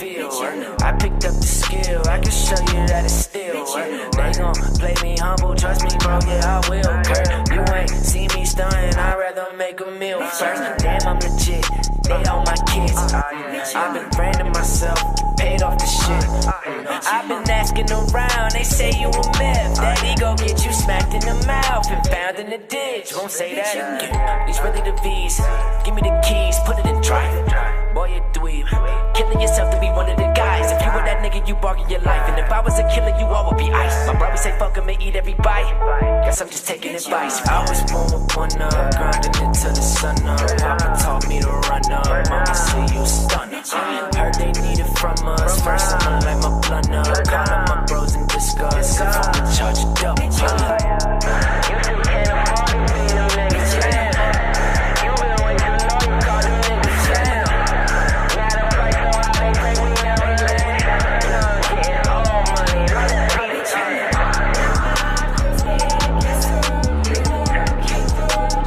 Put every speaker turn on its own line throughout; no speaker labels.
feel. I picked up the skill, I can show you that it's still. They gon' play me humble, trust me, bro, yeah, I will. Kurt, you ain't see me stunning, I'd rather make a meal first. Damn, I'm legit, they all my kids. I've been branding myself, paid off the shit. I've been asking around, they say you a myth. Daddy go get you smacked in the mouth and found in the ditch. Won't say that again. These really the V's. Give me the keys, put it in drive. Boy, you dweeb. Killing yourself to be one of the guys. If you were that nigga, you bargain your life. And if I was a killer, you all would be ice. My brother say fuck him and eat every bite. Guess I'm just taking advice. I was born with one up, grinding until the sun up. Papa taught me to run up. Mama say you stunner. Heard they need it from us. First I'ma light my blunt up. Call up my bros and discuss if I'ma charge it double. You still can't afford to be them niggas. You been way too long, you call them niggas. Now the price know how they break me never let. Getting all money, like that bitch.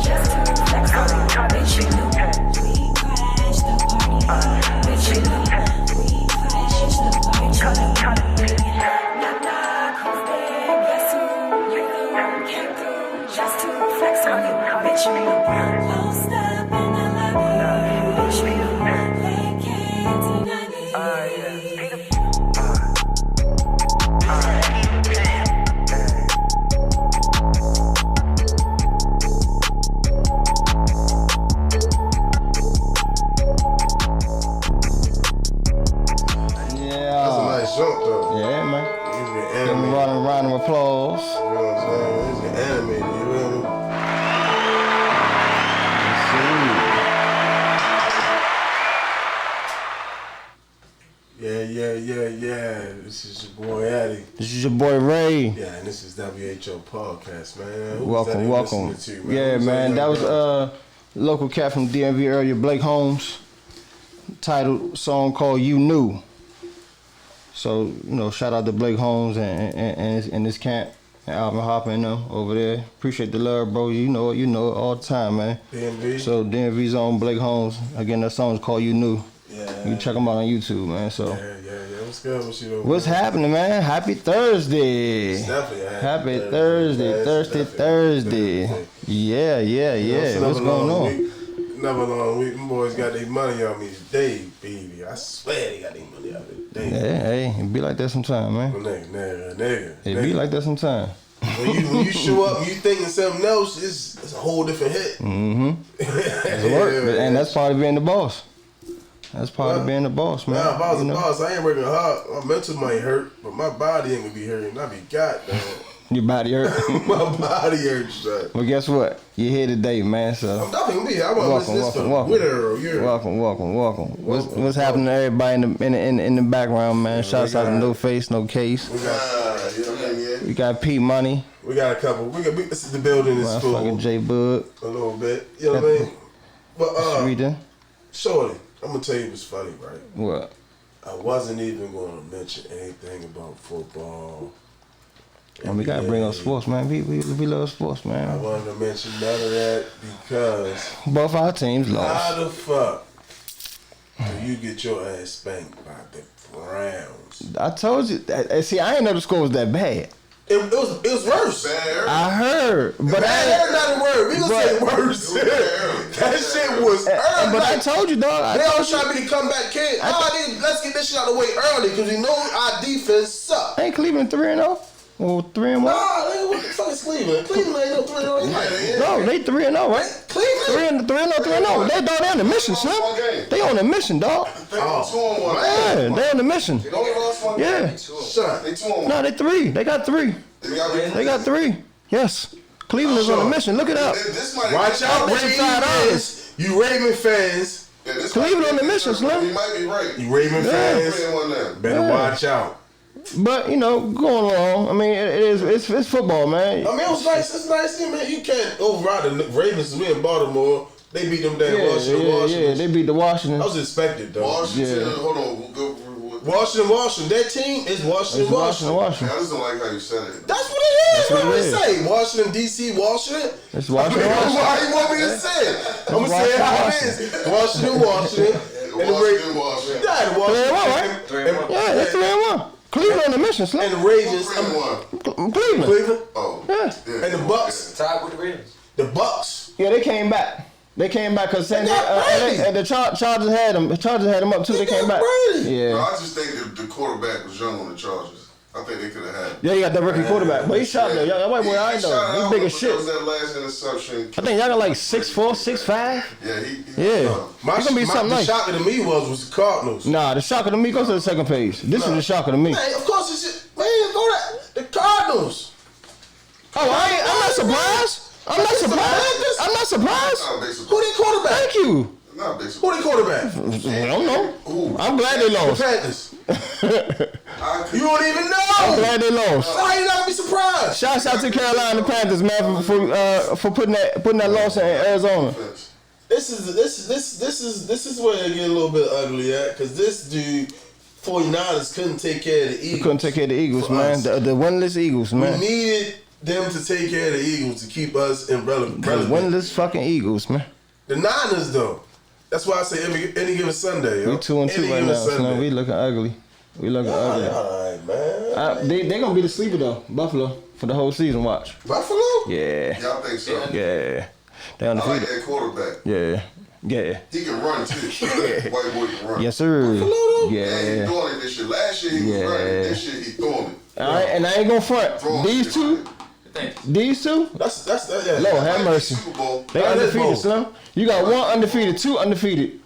Just to flex on me, bitch you know. We crash the party, bitch you know. We crash the party, knock knock, who's there? Guess who? You the one came through just to flex on you, bitch you know. Lost up in the lobby, bitch you know. They can't deny me.
That's a nice jump though.
Yeah, man.
He's
Give
been
me
animated.
a round of applause.
You know what I'm saying? He's been animated, you feel me? Yeah. This is your boy Addy.
This is your boy Ray.
Yeah, and this is WHL podcast, man. Who was
Welcome,
that you
welcome.
listening to, man?
Yeah,
Who's
man. That
young
was
brother?
local cat from DMV earlier, Blake Holmes. Titled song called You Knew. So, shout out to Blake Holmes and his camp and Alvin Hopper and them over there. Appreciate the love, bro. You know it all the time, man.
DMV.
So DMV's on Blake Holmes. Again, that song's called You Knew.
Yeah.
You can check them out on YouTube, man. So
Yeah. What's good with you though?
what's happening, man? Happy Thursday.
It's definitely a
Happy Thursday. Thursday. Yeah. What's going on?
Another long week. Them boys got their money on me today, baby. I swear they got their money on me today.
Hey, it be like that sometime, man.
Nigga.
It be like that sometime.
When you show up and you thinking something else, it's a whole different hit.
Mm-hmm. It's work, and that's part of being the boss. That's part of being the boss, man.
Nah, if I was a boss, I ain't working hard. My mental might hurt, but my body ain't gonna be hurting. I be goddamn.
Your body hurt.
My body hurts, son.
Well, guess what? You're here today, man. So
I'm definitely gonna be here. I want to listen to this for winter.
welcome. What's happening to everybody in the background, man? Shouts out to No Face, No Case. We got P Money.
We got a couple. This is the building is full.
Fucking J Bud.
A little bit. You know what I mean? But
Reading.
Shorty, I'm gonna tell you what's funny, right?
What?
I wasn't even gonna mention anything about football.
And we gotta bring up sports, man. We love sports,
I
man.
wanted to mention none of that because
Both our teams
how
lost.
the fuck do you get your ass spanked by the Browns?
I told you. See, I ain't know the score was that bad.
It was worse.
I heard, but
Bad, not a word. We gonna say worse. That shit was early.
But I told you, dog.
They always trying to be the comeback kid. Let's get this shit out of the way early because we know our defense suck.
Ain't Cleveland 3-0? Or 3-1?
Nah, what the fuck is Cleveland? Cleveland ain't no 3-0.
No, they 3-0, right?
Cleveland?
3-0. They on the mission, son. They on the mission, dog. Yeah, they on the mission.
They only lost one game.
Yeah.
Son.
They 2-1.
No, they 3. They got 3. They got 3. Yes. Cleveland is on the mission. Look it up.
Watch out, Ravens. You Raven fans.
Cleveland on the mission, Slim.
You might be right.
You Raven fans. Better watch out.
But going along. I mean, it's football, man.
I mean, it was nice. It's nice, man. You can't override the Ravens. We in Baltimore. They beat them down Washington.
Yeah, they beat the Washington.
I was expected, though.
Washington,
Yeah.
hold on.
Washington. That team is Washington.
I just don't like how you said it.
That's what it is.
That's what it
I'm gonna say Washington, D.C., Washington.
It's Washington.
Why you want me to say it? I'm gonna say it how it is. Washington. Washington. Yeah, the
3-1, right? Yeah, that's 3-1. Cleveland on the mission, Slim.
And the Ravens.
Cleveland.
Oh.
Yeah.
And the Bucks.
Tied with the Ravens.
The Bucks.
Yeah, they came back. They came back because and the Chargers had them. The Chargers had them up too. They came back. Yeah.
No, I just think that the quarterback was young on the Chargers. I think they could have had him.
Yeah, you got that rookie quarterback, but he shot though. Y'all white boy, I know. He's big as shit.
That was that last interception.
I think y'all got like 6'4", 6'5".
Yeah,
He's gonna be something
the
nice.
shocker to me was the Cardinals.
Nah, the shocker to me. Go to the second page. This is the shocker to me.
Man, of course it's the Cardinals.
Oh, I'm not surprised. I'm not surprised.
Who they quarterback?
Thank you.
Not big
Who they quarterback?
I don't know. I'm glad they lost.
The Panthers. You don't even know.
I'm glad they lost.
How you not gonna be surprised?
Shouts out to Carolina Panthers, man, for putting that loss in Arizona.
This is where it get a little bit ugly at, because this dude 49ers couldn't take care of the Eagles.
Couldn't take care of the Eagles, man. The winless Eagles, man.
We needed them to take care of the Eagles to keep us irrelevant.
The winless fucking Eagles, man.
The Niners, though. That's why I say any given Sunday. Yo.
We 2-2 right now, so we looking ugly. We looking ugly.
All right, man.
They gonna be the sleeper though, Buffalo, for the whole season. Watch.
Buffalo?
Yeah.
Y'all think so?
Yeah. They
I
undefeated.
like that quarterback.
Yeah.
He can run too. White boy can run.
Yes, sir.
And he
Yeah.
throwing it this year. Last year he was running. This year he throwing it.
All right, and I ain't gonna front. These two.
That's yeah.
Lord have mercy.
Super Bowl.
They undefeated, Slim. You got 1 undefeated, 2 undefeated,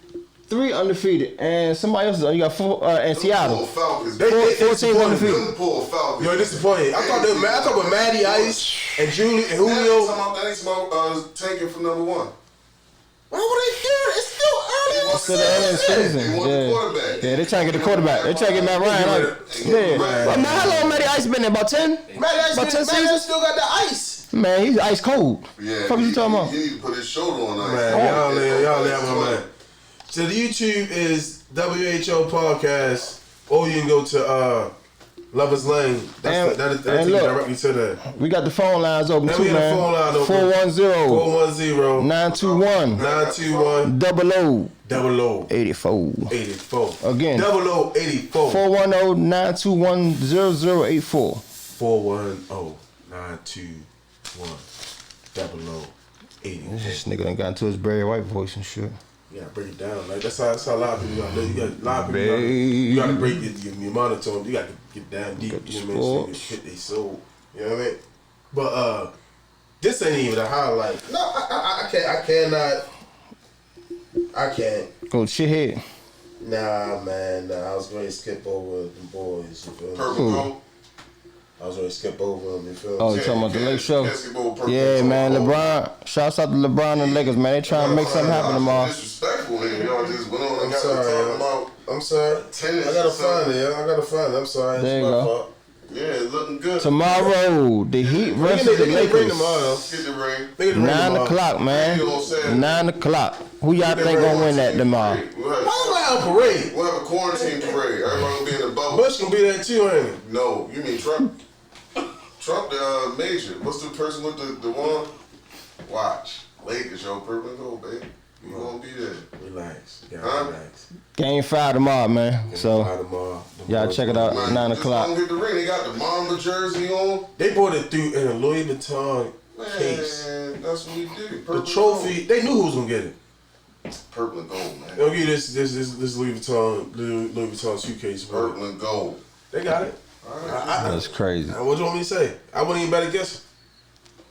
3 undefeated, and somebody else. You got 4 and Seattle.
Falcons.
4 teams undefeated.
Liverpool Falcons.
You're disappointed. I thought about Matty Ice and Julio and Julio.
That's about taking for number 1.
Why would they do it? It's still early in the
To the end of the season.
They want the quarterback.
Yeah, they trying to get the quarterback. They trying to get Matt Ryan. Yeah. But man, how long Matty Ice been there? About 10?
Matty Ice,
About 10
Matty
seasons?
still got the ice.
Man, he's ice cold.
Yeah.
What you talking about?
He need to put his shoulder on ice.
Man, y'all lay my man. So the YouTube is WHL Podcast, or you can go to Lover's Lane. That'll take you directly to that.
We got the phone lines open
And
too,
we got the
man.
phone line open.
410 921
921
00 84.
84.
Again.
0084.
410 921 0084.
410 921 0084.
This nigga done got into his Barry White voice and shit.
You gotta break it down. Like that's how a lot of people gotta. You got a lot of people. You gotta break your monotone. You gotta get down deep. You know what I mean? So you hit their soul. You know what I mean? But this ain't even a highlight. No, I can't.
Go shithead.
Nah, man. I was going to skip over the boys. You feel me?
Purple gold.
I was going to skip over them. You feel me?
Oh, you talking about the Lake Show?
Basketball,
Yeah, man. LeBron. Shouts out to LeBron and Lakers, man. They trying to make something happen tomorrow.
Disrespectful, nigga. Y'all just went on and
I'm sorry. I'm sorry.
Tennis
I gotta
or something.
find it. I gotta find it. I'm sorry.
There you
It's my
go.
fault.
Yeah, it's looking good.
Tomorrow, the Heat versus the
They can bring
Lakers.
them all.
Get the ring.
They can bring
9
them all.
o'clock, man. 9 o'clock. Who y'all think gonna win that tomorrow?
We'll have,
Why am I on parade?
we'll have a quarantine parade. Everybody gonna be in the boat.
Bush gonna be there too, ain't he?
No, you mean Trump? Trump, the major. What's the person with the one? Watch. Lakers, yo, purple and gold, baby. You gonna be there.
Relax. Yeah,
Huh?
relax.
Game 5 tomorrow, man. So
Tomorrow.
y'all check it out.
Man,
9
just
o'clock.
Don't get the ring. They got the Mamba jersey on.
They brought it through in a Louis Vuitton case.
Man, that's what we do.
The
Purple
trophy, they knew who was gonna get it.
and gold. Purple and gold, man.
They'll give you this Louis Vuitton suitcase. Bro.
Purple and gold.
They got it.
That's crazy.
What do you want me to say? I wouldn't even better guess.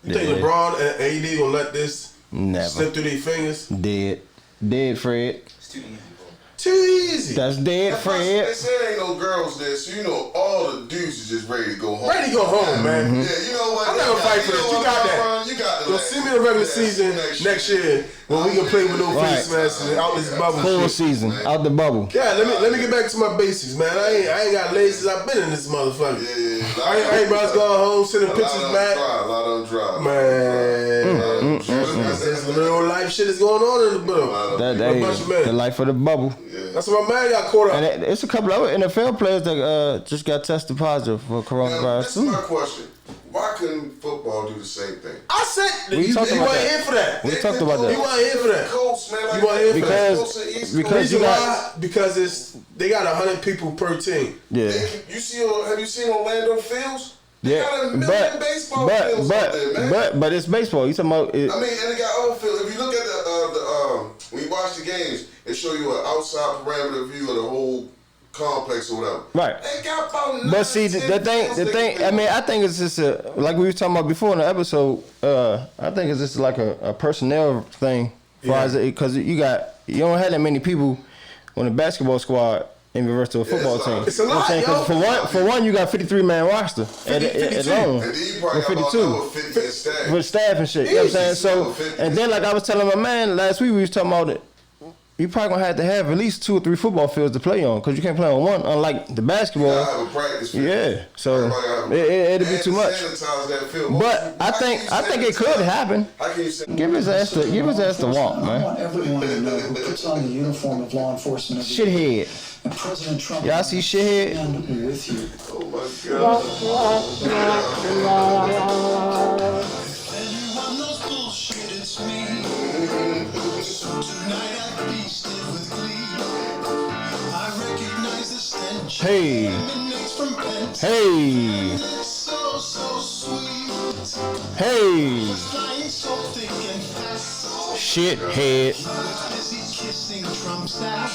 You think
Yeah.
LeBron and AD gonna let this
Never.
slip through their fingers?
Dead. Dead, Fred.
It's too easy, bro.
Too easy.
That's dead,
They
Fred.
said ain't no girls there, so you know all the dudes is just ready to go home.
Ready to go home, man.
Yeah, you know what?
I'm not gonna fight for this. You got that.
You got
Yo, send me the regular season next year when we can play with no
Right.
face masks and out this bubble
Full
shit.
season. Out the bubble.
Yeah, let me get back to my basics, man. I ain't got lazy since I've been in this motherfucker.
Yeah.
I ain't about to go home, sending pictures back.
A lot of them dry.
Man, this real life shit is going on in the book.
That
A bunch of men.
the life of the bubble.
That's why my man got caught
And
up.
it's a couple of other NFL players that just got tested positive for
Now,
coronavirus.
this is my question. Why couldn't football do the same thing?
I said
We
you
talked
wasn't
about that.
here for that.
We talked about that.
You wasn't here for that.
Coast, man, like
You weren't here for that.
Because
The reason
you got
why? Because they got 100 people per team.
yeah.
Have you seen Orlando Fields? They
Yeah,
got a million baseball fields out there, man.
but it's baseball. You talking about it?
I mean, and they got other fields. If you look at the when you watch the games, they show you an outside parameter view of the whole complex or whatever.
Right.
They got about 9,
But see,
10
the thing.
fields
I mean, I think it's just like we were talking about before in the episode. I think it's just like a personnel thing, because you don't have that many people on the basketball squad in reverse to a football team.
It's a lot,
You know what I'm saying? 'Cause for one, you got 53-man roster at
52.
long.
And then you probably got about
52
another 50 in staff.
with staff and shit. You know what I'm saying? So, and then like I was telling my man last week, we was talking about it. You probably gonna have to have at least 2 or 3 football fields to play on, because you can't play on one. Unlike the basketball,
You gotta have a practice field.
yeah. So it'll be too much.
Sanitize that field.
But I think it could happen.
How can you say?
Give his ass the walk,
I
man.
want everyone to know who puts on the uniform of law enforcement every day.
Shithead.
And President Trump
Y'all see shithead?
stand with you.
Oh my God.
Everyone knows bullshit, it's me. So tonight I feasted with glee. I recognize the stench.
Hey.
Emanates from pens.
Hey.
It's so sweet.
Hey.
Flying so thick and fast.
Shithead.
Busy kissing Trump's ass.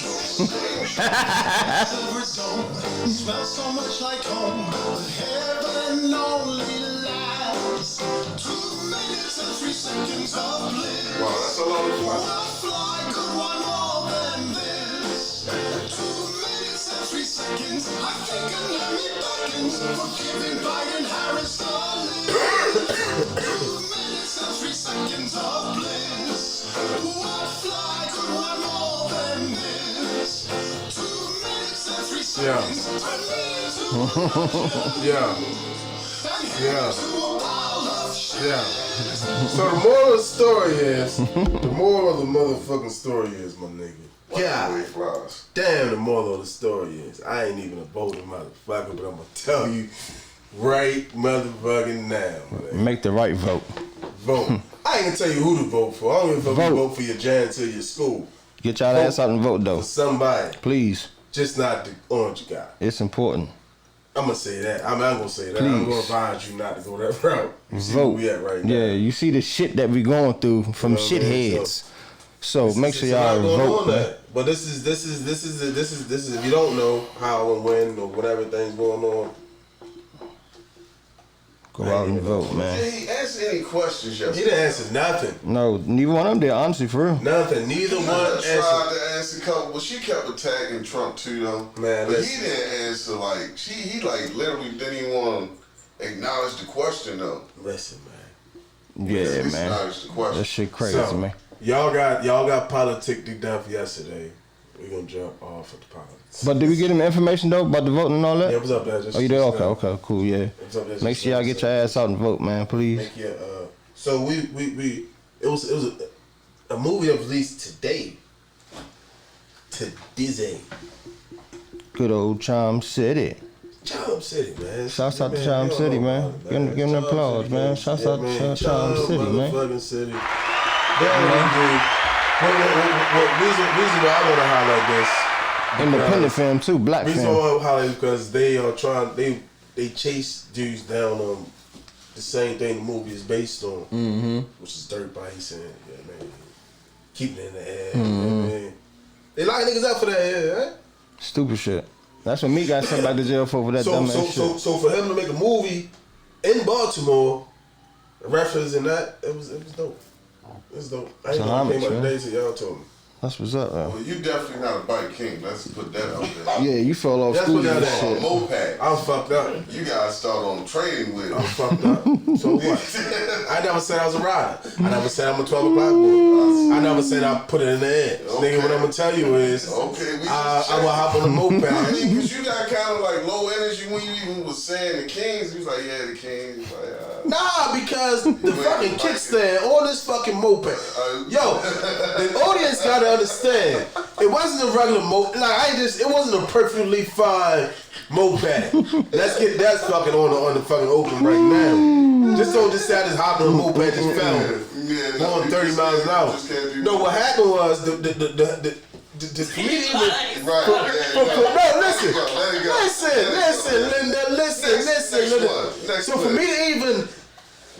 Silver dome. Smells so much like home. But heaven only lasts 2 minutes and 3 seconds of bliss.
Wow, that's a lot of fun.
Fly could want more than this. 2 minutes and 3 seconds. I think Anatomy beckons for giving Biden Harris the lead. 2 minutes and 3 seconds of bliss. What fly could want more than this? 2 minutes and 3 seconds. Turn me into
Yeah.
to a pile of shit.
Yeah. So the moral of the story is, the moral of the motherfucking story is, my nigga.
Way flies.
Damn, the moral of the story is, I ain't even a voting motherfucker, but I'm gonna tell you right motherfucking now, man.
Make the right vote.
Vote. I ain't gonna tell you who to vote for. I don't even
Vote.
vote for your janitor, your school.
Get y'all ass out and vote though,
For somebody,
please.
just not the orange guy.
It's important.
I'm gonna say that. I'm gonna say that. I'm
Please.
gonna advise you not to go that route. You see
Vote.
where we at right now.
Yeah, you see the shit that we going through from
You know what I mean?
shitheads. So make sure
It's a lot
y'all
going
vote,
on
man.
there. But this is if you don't know how and when or whatever thing's going on.
Go out and vote, man.
Did he answer any questions
He
yesterday?
didn't answer nothing.
No, neither one of them did, honestly, for real.
Nothing. Neither one
I
answered.
tried to answer a couple, but she kept attacking Trump too, though.
Man,
but
listen.
he didn't answer. Like he like literally didn't even want to acknowledge the question though.
Listen, man.
Yeah,
At least
man.
acknowledge the question.
That shit crazy,
So,
man.
y'all got politics done for yesterday. We're gonna jump off of the politics.
But did we get him information though about the voting and all that?
Yeah, what's up, man? Just,
Oh, you did?
just
Okay,
now.
okay, cool, yeah.
What's up, man?
Make
Just
sure y'all
now.
get your ass out and vote, man, please.
Make your, so we it was a movie that was released today. Today.
Good old Charm City.
Charm City, man.
Shouts out to
Man,
Charm
you don't
City,
know
man.
about it,
Give him the
Charm
applause,
City,
man. Shouts out to Charm City, man.
Motherfucking City. What reason why I want to highlight this?
Independent film too, black
Reason
film.
why I want to highlight it because they are trying. They chase dudes down on the same thing the movie is based on, which is dirt bikes and man, keeping it in the air. Man. They lock niggas up for that, right?
Stupid shit. That's what me got sent back to jail for that dumb ass shit.
So for him to make a movie in Baltimore, referencing that, it was dope. It was dope. I ain't
So
know
how
it came
much,
out
man?
today, so y'all told me.
That's what's up, man.
Well, you definitely not a bike king. Let's put that out there.
Yeah, you fell off
That's
school
what
and
that
On a
shit.
moped.
I was fucked up.
You gotta start on training with
I was
it.
fucked up. So what? I never said I was a rider. I never said I'm a 12 o'clock boy. I never said I put it in the air.
Okay.
Nigga, what I'm gonna tell you is,
Okay, we
I will hop on the moped.
I mean, because you got kind of like low energy when you even was saying the Kings. You was like, yeah, the Kings. Like,
Nah, because the fucking kickstand on this fucking moped. Yo, the audience gotta understand. It wasn't a regular moped. Like it wasn't a perfectly fine Moped. Let's get that fucking on the fucking open right now. Just so this guy just hopped on a moped just fell. Going 30 miles an hour. No, what happened was the for me to even listen, Linda. So for me to even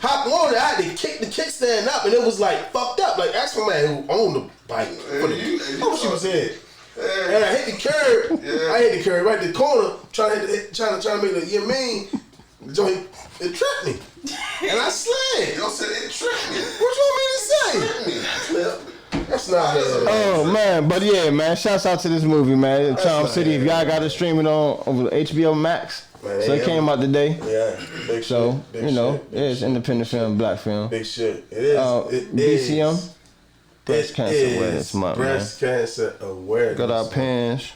hop on it, I had to kick the kickstand up, and it was like fucked up. Like ask my man who owned the bike. What she was saying. And I hit the curb. I hit the curb right in the corner, trying to make the the joint. It tripped me, and I slid.
Y'all said it tripped me.
What you want me to say? That's not it.
Oh man, but yeah, man. Shouts out to this movie, man. Charm City. If y'all got it streaming on over HBO Max,
man,
so it came out today.
Yeah, big
so
shit,
you know,
big
it's
shit,
independent film, black film.
Big shit. It is.
BCM. Breast Cancer Awareness Month, man.
Breast Cancer Awareness.
Got our pins.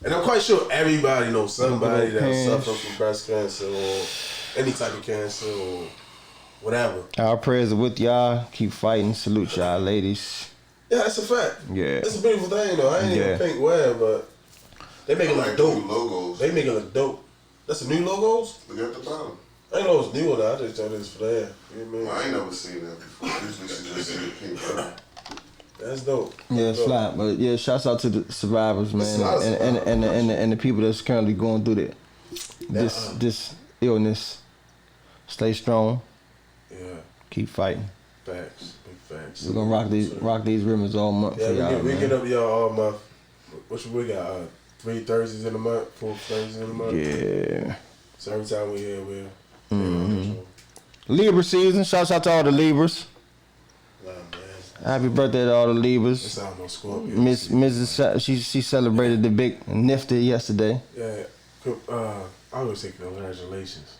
And I'm quite sure everybody knows somebody that's suffering from breast cancer or any type of cancer or whatever.
Our prayers are with y'all. Keep fighting. Salute y'all, ladies.
Yeah, that's a fact.
Yeah.
It's a beautiful thing, though. I ain't even think where, but they make it look dope.
Logos.
They make it look dope. That's the new logos?
Look at the bottom.
I ain't know it's new or not. I just thought it was for that. You know what I mean?
I ain't never seen that before. Usually she just see the pink button.
That's dope.
Yeah, it's flat, but yeah, shouts out to the survivors, man, and the people that's currently going through this illness. Stay strong.
Yeah.
Keep fighting.
Facts. Big facts.
We're gonna rock these ribbons all month for y'all.
We get up to y'all all month. What we got? 3 Thursdays in the month, 4 Thursdays in the month.
Yeah.
So every time we here, we're
Libra season. Shouts out to all the Libras.
Nah, man.
Happy birthday to all the Libras.
It's almost Scorpio.
Mrs. She celebrated the big nifty yesterday.
Yeah. I always say congratulations.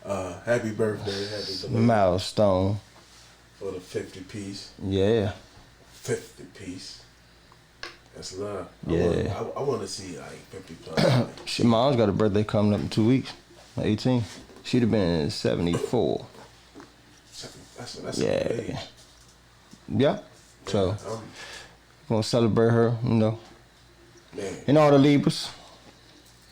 Happy birthday. Happy birthday.
Milestone.
For the 50 piece.
Yeah.
50 piece. That's love.
Yeah.
I want to see like 50 plus.
Shit, mom's got a birthday coming up in 2 weeks. 18. She'd have been 74.
That's
yeah.
a age.
Yeah. So, we're gonna celebrate her, you know.
Man.
And all the Libras.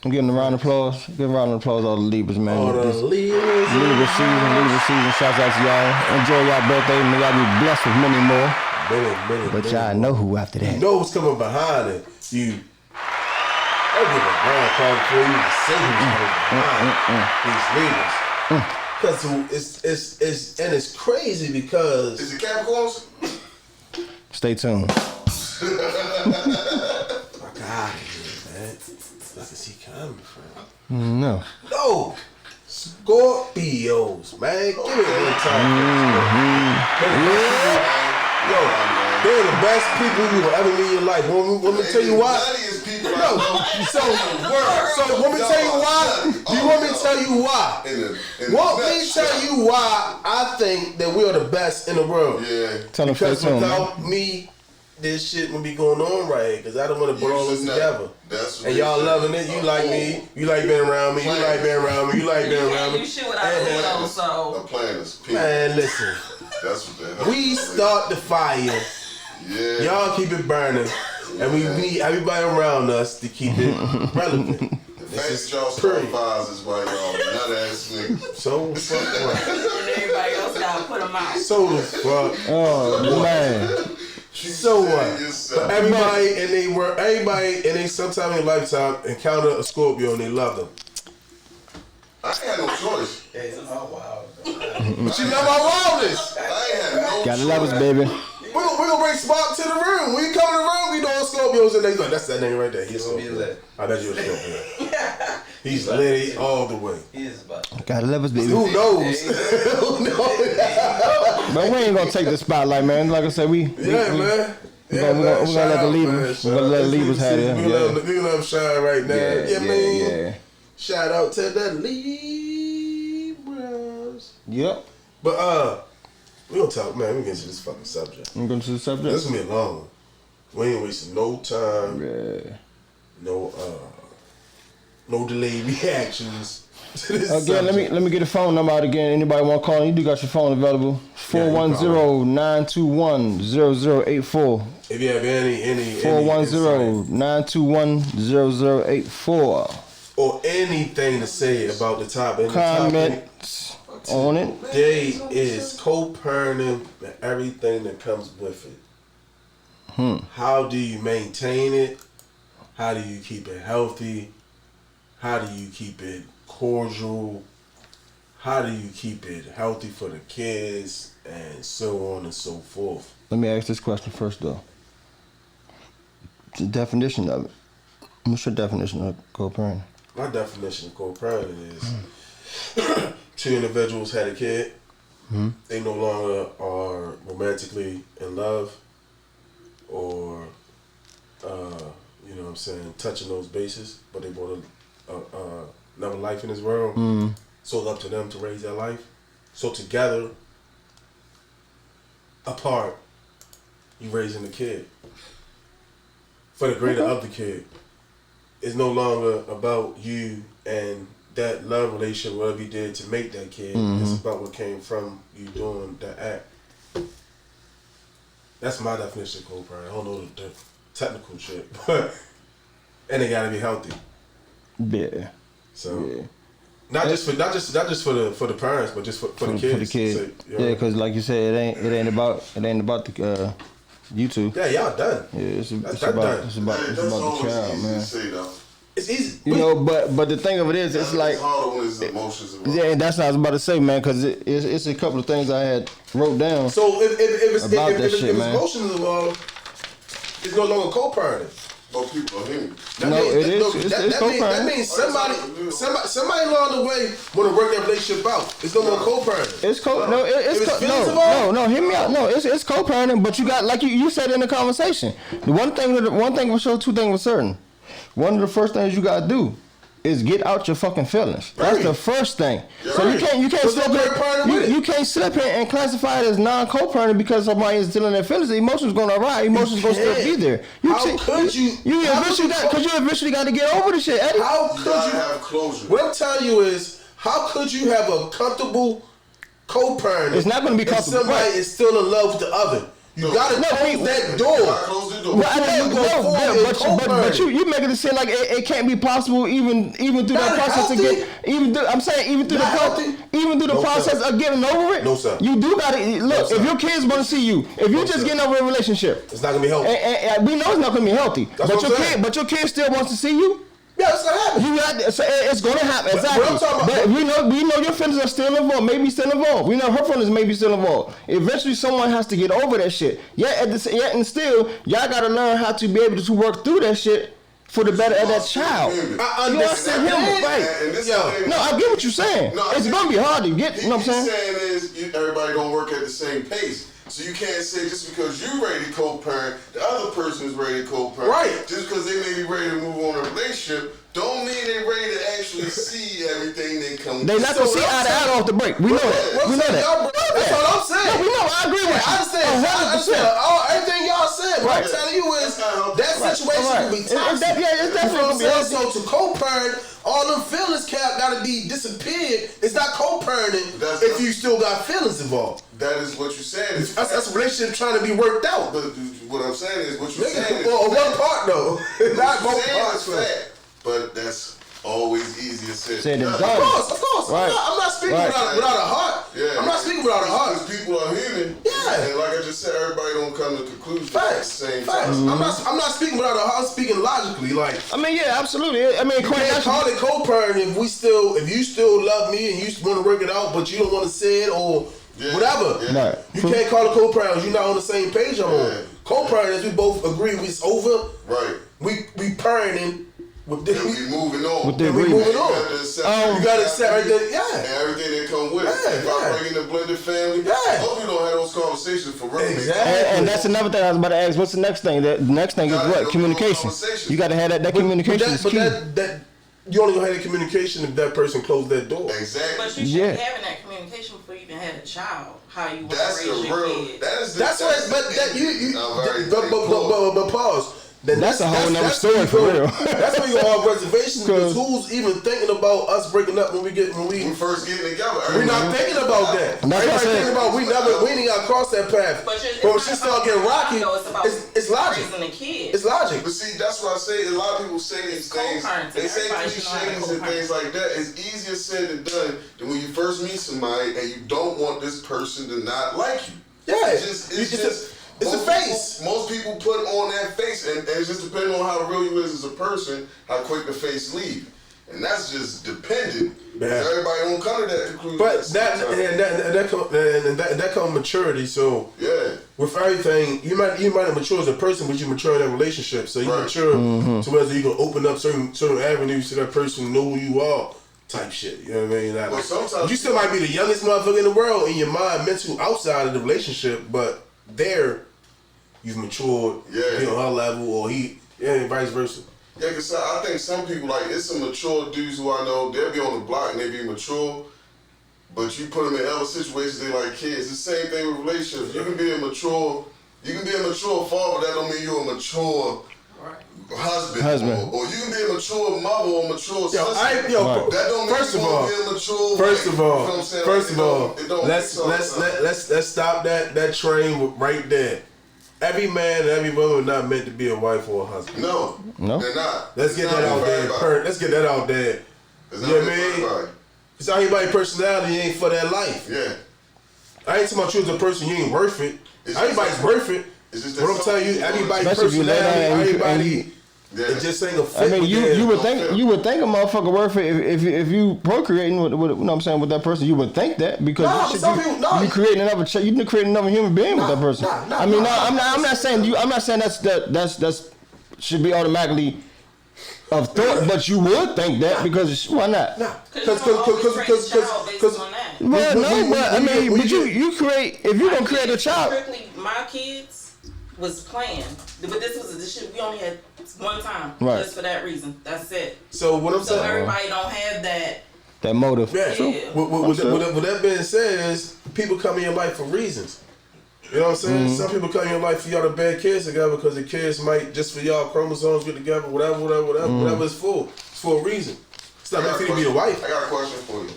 I'm giving a round of applause. Give a round of applause to all the Libras, man.
All the Libras.
Libra season. Shouts out to y'all. Enjoy y'all birthday. May y'all be blessed with many more. But y'all know who after that.
You know what's coming behind it. You don't give a round call before you say who's coming behind these Libras. Because it's crazy because
Is it Capricorns?
Stay tuned.
my God, man. Where is he coming from?
No.
No. Scorpios, man. Give me one time. Yo, they're the best people you will ever meet in your life. Want me to tell you why? No. So want me to tell you why? Do you want me to tell you why? Want me to tell you why I think that we are the best in the world?
Yeah.
Tell them
Because
stay tuned,
without me, this shit would be going on right here. Because I don't want to put all this together. And y'all loving it. You like me. You like being around me. You like being around me. You like being around me.
You shit without the oil, so.
The plan is people.
Man, listen.
That's what the hell.
We start the fire.
Yeah.
Y'all keep it burning. And we need everybody around us to keep it relevant.
The fact that y'all start fires is why y'all nut ass niggas.
So fuck what?
And everybody else gotta put them out.
So the fuck.
Oh, man.
So what? But everybody in they sometime in their lifetime encounter a Scorpio and they love them.
I ain't had no choice.
But you love our wildness.
I ain't had no
Gotta
choice.
love us, baby.
We gonna bring Spark to the room. When you come in the room, we know Scorpios and they like, that's that nigga right there. He's a Scorpio. I bet you a Scorpio. He's lit all the way.
Gotta love us, baby.
Who knows? Who knows?
But we ain't gonna take the spotlight, man. Like I said,
man.
We're gonna let the Libras. We're gonna let the Libras have it.
We gonna let them shine right now.
Yeah.
Shout out to the Libras.
Yep.
But we gonna talk, man. We get into this fucking subject.
I'm going to the subject.
This is gonna be a long one. We ain't wasting no time.
Yeah.
No delayed reactions to this
Again,
subject.
let me get the phone number out again. Anybody want to call in? You do got your phone available. 410-921-0084.
If you have any
410-921-0084.
or anything to say about the topic.
Comments on it.
They is co-parenting and everything that comes with it. How do you maintain it? How do you keep it healthy? How do you keep it cordial? How do you keep it healthy for the kids? And so on and so forth.
Let me ask this question first, though. The definition of it. What's your definition of co-parenting?
My definition of co-parenting is two individuals had a kid. They no longer are romantically in love or, you know what I'm saying, touching those bases, but they brought another life in this world. So it's up to them to raise their life. So together, apart, you raising the kid for the greater of the kid. It's no longer about you and that love relationship, whatever you did to make that kid. It's about what came from you doing that act. That's my definition of co-parent. I don't know the technical shit, but and they gotta be healthy.
Yeah.
So
Yeah.
not just for the parents, but just for the kids.
For the kid.
So, you know,
Yeah, because like you said, it ain't about the you two.
yeah, y'all done.
Yeah, it's
That's
about
done.
it's about
That's
the
always
child,
easy
man.
to say, though.
It's easy.
You know, but the thing of it is, it's like,
It's harder when it's emotions involved.
yeah, and that's what I was about to say, man, because it's a couple of things I had wrote down.
So if it's
shit, man.
emotions involved, it's no longer co-parenting.
Most people are hearing.
No, it is. It's co-parenting.
That means somebody along the way want to work that relationship out. It's no more co-parenting.
It's co. No,
If
it's
it's
co.
feelings involved?
No. Hear me out. No, it's co-parenting. But you got, like you said in the conversation. The one thing for sure, two things for certain. One of the first things you gotta do is get out your fucking feelings. That's the first thing. So you can't sit up here and classify it as non-co-parenting because somebody is dealing their feelings. The emotions gonna arrive. Emotions gonna still be there. You eventually got to get over the shit, Eddie.
How
You
could
gotta
you?
have closure.
What I'm telling you is, how could you have a comfortable co-parenting?
It's not gonna be comfortable.
If somebody
Right.
is still in love with the other. You gotta close that door.
You gotta close the door.
But you making it seem like it can't be possible even through that
Not
process
healthy.
to get even through the
Not healthy. No,
process
sir.
of getting over it.
No, sir.
You do gotta look.
No, sir.
If your kids want to see you, if you just
sir.
getting over a relationship,
It's not gonna be healthy.
and we know it's not gonna be healthy.
That's what I'm saying.
But your kid still wants to see you.
Yeah, it's gonna happen.
It's gonna happen, exactly.
what I'm talking about-
But we know your feelings are still involved, maybe still involved. We know her feelings may be still involved. Eventually, someone has to get over that shit. Yet and still, y'all gotta learn how to be able to work through that shit for the better of that child.
I understand him, right?
And this
Yo,
is-
No, I get what you're saying.
No,
It's gonna be hard to get. You know what I'm
He's
saying?
saying is everybody don't work at the same pace. So you can't say just because you're ready to co-parent, the other person is ready to co-parent.
Right.
Just because they may be ready to move on in a relationship, don't mean they're ready to actually see everything they come with.
They not gonna see eye to eye off the break. We know that. We know that.
That's all I'm saying.
No, we know. I agree with you.
I understand.
100%.
Everything y'all said. What I'm
Right.
telling you is that situation
Right.
can be
It's
toxic.
definitely gonna be healthy.
So to co-parent, all them feelings gotta be disappeared. It's not co-parenting if you still got feelings involved.
That is what you're saying.
That's a relationship trying to be worked out.
But what I'm saying is, what you're saying is
Well, one part though, not
what
both
you're saying
parts.
is fact. But that's always easier said
Said
than
and
done.
done.
Of course.
Right.
I'm not speaking
Right.
without a heart.
Yeah.
I'm not speaking without a heart.
Because people are human.
Yeah.
And like I just said, everybody don't come to conclusions at the
Facts.
same
Facts.
time.
I'm not speaking without a heart. I'm speaking logically. Like,
I mean, yeah, absolutely. I mean,
you
quite
can't call
naturally.
it co-parenting if you still love me and you want to work it out, but you don't want to say it or
Yeah.
whatever.
Yeah.
Right.
You can't call it co-parenting. You're not on the same page I'm
Yeah.
on. Co-parenting is we both agree it's over.
Right.
We parenting with this.
And we moving on.
With the
And we
agreement.
moving on.
You gotta accept
You gotta accept everything.
And
Yeah.
everything that come with it.
Yeah,
If I bring in a blended family,
Yeah.
I hope you don't have those conversations for real.
Exactly.
And that's another thing I was about to ask. What's the next thing? The next thing is
Gotta have
what?
those
Communication.
conversations.
You got to have that communication is key.
That you only gonna have the communication if that person closed that door.
Exactly.
But you should
Yeah.
be having that communication before you even had a child. How you want to
That's
raise
the
your
real.
kid.
But pause. then
That's a whole nother story
when you
for
go-
real.
That's when you go off reservations because
'Cause-
who's even thinking about us breaking up when we
first getting together.
we're not thinking about that.
That's what I
Everybody
said.
thinking about we ain't got to cross that path.
But
when shit start getting rocky, it's logic.
Raising the kids.
It's logic.
But see, that's what I say. A lot of people say these things.
Co-parenting.
They say
Everybody should know how to
cliches and
co-parent.
things like that. It's easier said than done than when you first meet somebody and you don't want this person to not like you.
Yeah,
It's
it's a face.
Most people put on that face, and it's just depending on how real you is as a person, how quick the face leave. And that's just dependent.
Yeah.
Everybody don't come to that conclusion.
But that comes maturity. So
yeah,
with everything, you might have mature as a person, but you mature in that relationship. So you
Right.
mature to whether you can open up certain avenues to that person, know who you are, type shit. You know what I mean?
Well, sometimes
you still might be the youngest motherfucker in the world in your mind, mental outside of the relationship, but there you've matured.
Yeah.
He on her level, or and vice versa.
Yeah, because I think some people, like, it's some mature dudes who I know, they'll be on the block and they be mature, but you put them in other situations, they like kids. It's the same thing with relationships. You can be a mature father, but that don't mean you're a mature husband. Or you can be a mature mother or a mature sister. That don't mean
First
you
of all,
be a mature
First of all,
you know what I'm saying?
let's stop that train right there. Every man and every woman is not meant to be a wife or a husband.
No, they're not.
Let's get that out there. Let's get that out there. You know what I mean? It's everybody's personality ain't for that life.
Yeah.
I ain't talking about you as a person, you ain't worth it. Everybody's worth it. But I'm telling you, everybody's personality, it just ain't a fit.
I mean, you would think a motherfucker worth it if you procreating with you know what I'm saying, with that person. You would think that because you creating another you creating another human being with that person. I'm not saying that's should be automatically of thought, but you would think that because why not?
Because
Well, no, but I mean, but you create if you gonna create a child.
Strictly, my kids was planned, but this shit we only had one time,
right?
Just for that reason. That's it.
So what I'm saying,
everybody don't have that
motive.
Yeah.
True.
With that being said, is people come in your life for reasons. You know what I'm saying?
Mm-hmm.
Some people come in your life for y'all to bear kids together because the kids might just for y'all chromosomes get together, whatever it's for. It's for a reason. It's not meant for you to be the wife.
I got a question for you.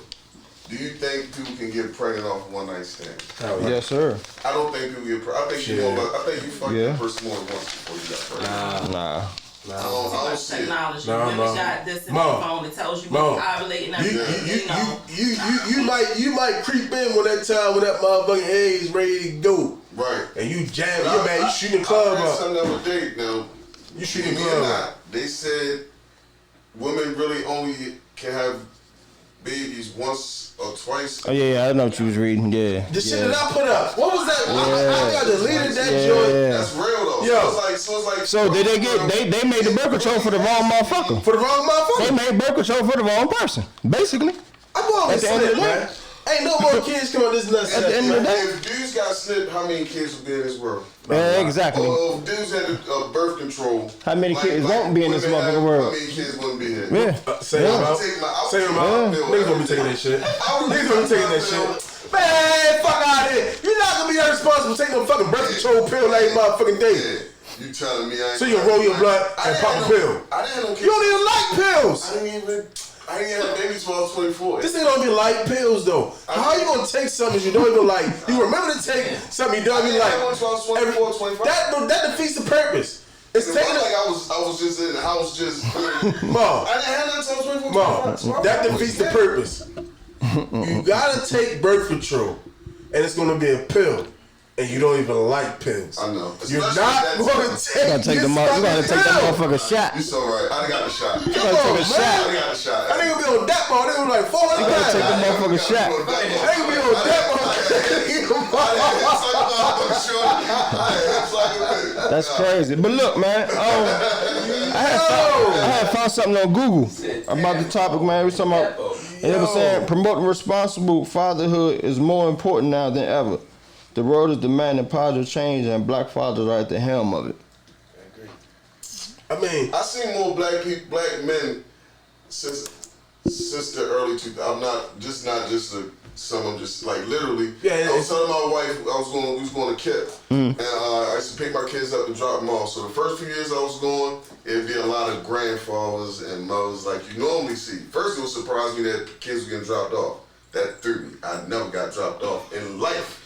Do you think people can get pregnant off one night stand?
Yes, sir.
I don't think people get pregnant. I think you fucked the person more than once before you got pregnant.
Nah.
I don't see
technology.
No,
Women got this in their phone that tells you when you ovulating.
You might creep in when that motherfucking egg is ready to go.
Right.
And you jam, you shooting the club up.
Something the other day now.
You shooting the club up.
They said women really only can have babies once or twice.
Oh yeah, I know what you was reading. Yeah.
The shit that I put up. What was that? I got deleted that joint.
That's real though.
Yo.
So it's like.
So did they made the birth control for the wrong motherfucker?
For the wrong motherfucker.
They made birth control for the wrong person, basically.
I'm always
At the end of
saying,
the day.
man. Ain't no more kids coming this nuts.
At the end of the day.
If dudes got snipped, how many kids would be in this world?
Yeah, exactly.
Or if dudes had birth control.
How many kids won't be in this motherfucking world?
How many kids wouldn't be here?
Yeah.
Same amount. Niggas gonna be taking that shit. Niggas gonna be taking that shit. Man, fuck out of here. You're not gonna be irresponsible taking no fucking birth control pill every motherfucking day.
Yeah. You telling me I ain't.
So you roll your blood and pop a pill.
I didn't have no kids.
You don't even like pills.
I didn't have a baby till I was 24.
This nigga don't even like pills though. How you gonna take something you don't even like? You remember to take something you don't even like. That defeats the purpose. It's taking
like I was just in the house just.
Mom.
I didn't have that till I was 24.
Mom, that defeats the purpose. You gotta take birth control, and it's gonna be a pill. And you don't even like pills.
I know.
You're not going to take
You gotta take that motherfucker shot.
You so right. I got the shot.
You gotta take a shot.
I got the shot.
I think it'll be on that ball. They were like 400
You gotta take the motherfucker shot.
They gonna be on that ball.
That's crazy. But look, man, I had found something on Google about the topic, man. We talking about, and it was saying promoting responsible fatherhood is more important now than ever. The world is demanding positive change, and black fathers are at the helm of it.
I mean,
I seen more black men since the early 2000s. I'm not just some of them just like literally.
Yeah,
I was telling my wife we was going to KIP, and I used to pick my kids up and drop them off. So the first few years I was going, it'd be a lot of grandfathers and mothers like you normally see. First, it would surprise me that kids were getting dropped off. That threw me. I never got dropped off in life.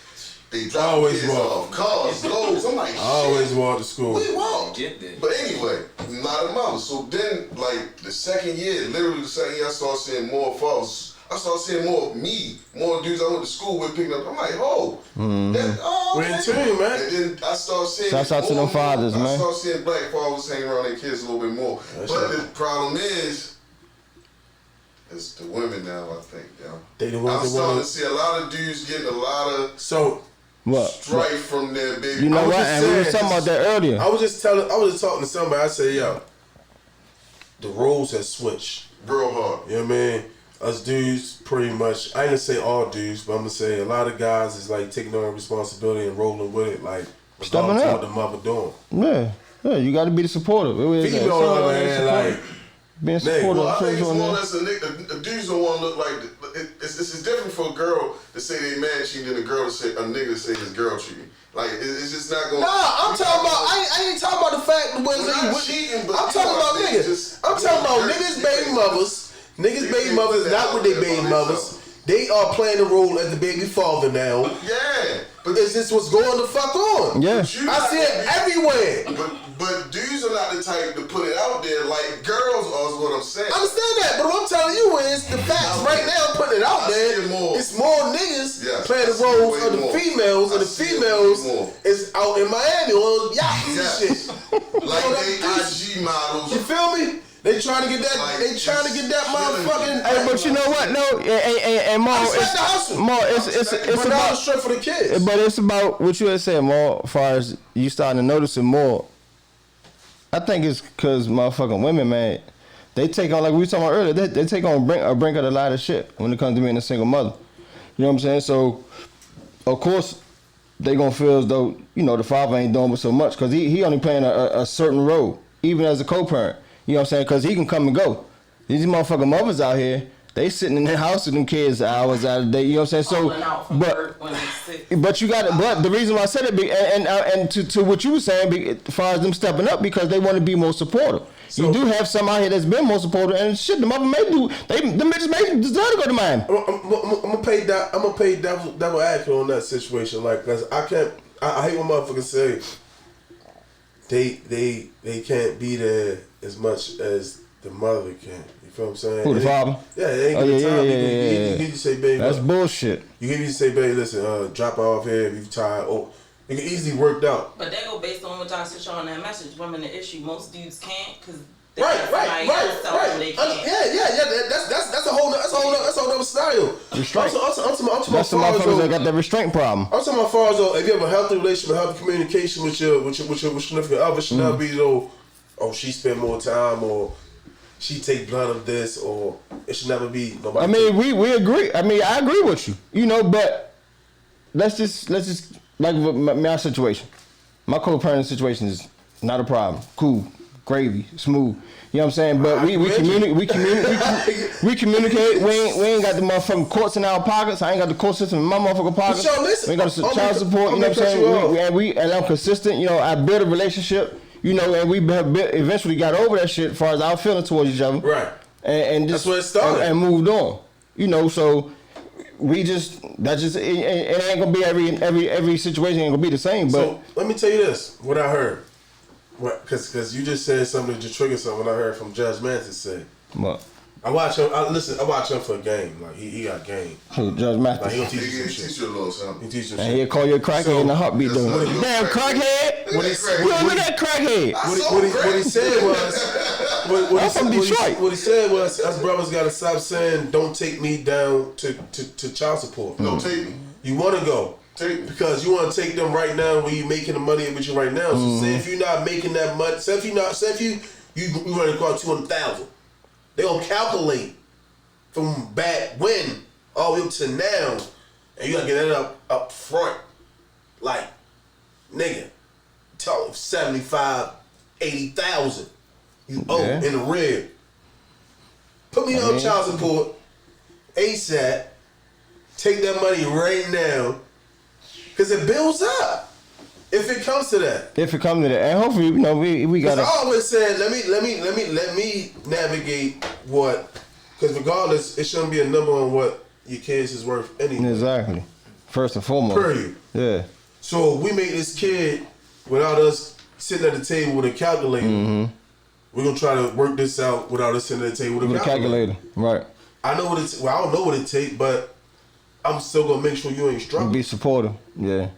They drop kids off, cars, loads. I'm like, shit.
I always walk to school.
We walk. But anyway, not a mother. So then, like, the second year, literally the second year, I started seeing more fathers. I started seeing more of me, more dudes I went to school with picking up. I'm like, oh.
We're in tune, man.
And then I started seeing
Shouts out to them fathers, man.
I started seeing black fathers hanging around their kids a little bit more. But the problem is, it's the women now, I think, yo.
They the ones
I'm starting to see a lot of dudes getting a lot of strife from their baby.
You know what? And we were talking about that earlier.
I was just talking to somebody. I said, yo, the roles have switched.
Real hard.
You know what I mean? Us dudes, pretty much, I ain't gonna say all dudes, but I'm gonna say a lot of guys is like taking on responsibility and rolling with it, like regardless of what the mother doing.
Yeah, you gotta be the supporter.
Female on the other hand, like,
being supportive.
Well, I think it's more or less a nigga. The dudes don't want to look like. It's different for a girl to say they man cheating than a girl to say a nigga to say his girl cheating. Like it's just not going.
Nah, I'm talking about. I ain't talking about the fact that I'm talking about niggas. I'm talking about niggas' baby mothers. Niggas' baby mothers not with their baby mothers. They are playing the role as the baby father now.
Yeah,
but is this what's going the fuck on?
Yeah,
I see it everywhere.
But dudes are not the type to put it out there like girls are. Is what I'm saying.
I understand that, but what I'm telling you is the facts right now. Putting it out there, it's more niggas playing the roles of the females, and the females is out in Miami on yachts and shit.
Like they IG models.
You feel me? They trying to get that. Like, they trying to get that motherfucking.
Hey, but you know what? No, and more. It's about
straight for the kids.
But it's about what you had said more. As far as you starting to notice it more. I think it's because motherfucking women, man, they take on, like we were talking about earlier. They take on a brink of a lot of shit when it comes to being a single mother. You know what I'm saying? So, of course, they gonna feel as though the father ain't doing so much because he only playing a certain role, even as a co-parent. You know what I'm saying? Because he can come and go. These motherfucking mothers out here, they sitting in their house with them kids hours out of the day. You know what I'm saying? So, but you got it. But the reason why I said it, and to what you were saying, as far as them stepping up, because they want to be more supportive. So, you do have some out here that's been more supportive, and shit, the mother may do. The bitches may deserve to go to Miami.
I'm gonna pay devil advocate on that situation, like, cause I can't. I hate when motherfuckers say they can't be there as much as the mother can. You feel what I'm saying?
Who, the father?
Yeah, they ain't gonna time. You can say, baby.
That's bullshit.
You can easily say, baby, listen, drop her off here if you tired. Oh, it can easily work out.
But that go based on what y'all switch on that message. Women, the issue, most dudes can't because they
right.
They can't.
Yeah. That's a whole other scenario.
Restraint.
I'm
that's the motherfuckers that got that restraint problem.
I'm talking about far as though, if you have a healthy relationship, healthy communication with your significant other, should not be though. Oh, she spend more time, or she take blood of this, or it should never be nobody.
I mean, we agree. I mean, I agree with you. But let's just like my situation. My co-parenting situation is not a problem. Cool, gravy, smooth. You know what I'm saying? But we communicate. We communicate. We ain't got the motherfucking courts in our pockets. I ain't got the court system in my motherfucking pockets. We ain't got the child support. You know what I'm saying? And I'm consistent. I build a relationship. And we eventually got over that shit as far as our feeling towards each other.
Right.
And just,
that's where it started.
And moved on. So we it ain't gonna be every situation ain't gonna be the same. But
so let me tell you this, what I heard. Because you just said something that just triggered something I heard from Judge Mathis say.
What?
I watch him for a game. Like he got game.
Who, Judge Mathis?
Like, he'll teach you some
shit.
shit.
You a little something.
He teach you some
and
shit.
he'll call you a crackhead in a heartbeat though. Damn crackhead! Look at that crackhead!
What he said was
I'm from Detroit.
What he said was us brothers gotta stop saying don't take me down to child support.
No, take me.
You wanna go. Because you want to take them right now when you making the money with you right now. So say if you're not making that money, say if you running across 200,000, they gonna calculate from back when all the way up to now, and you gotta get that up front, like nigga, tell 75, 80,000 you owe in the red. Put me on child support ASAP. take that money right now, because it builds up. If it comes to that.
If it comes to that, and hopefully, you know, we gotta.
I always said, let me navigate what, because regardless, it shouldn't be a number on what your kids is worth anyway.
Exactly. First and foremost.
Period.
Yeah.
So we make this kid without us sitting at the table with a calculator.
Mm-hmm.
We're gonna try to work this out without us sitting at the table with a calculator.
Right.
I know what it's. Well, I don't know what it takes, but I'm still gonna make sure you ain't struggling.
Be supportive. Yeah.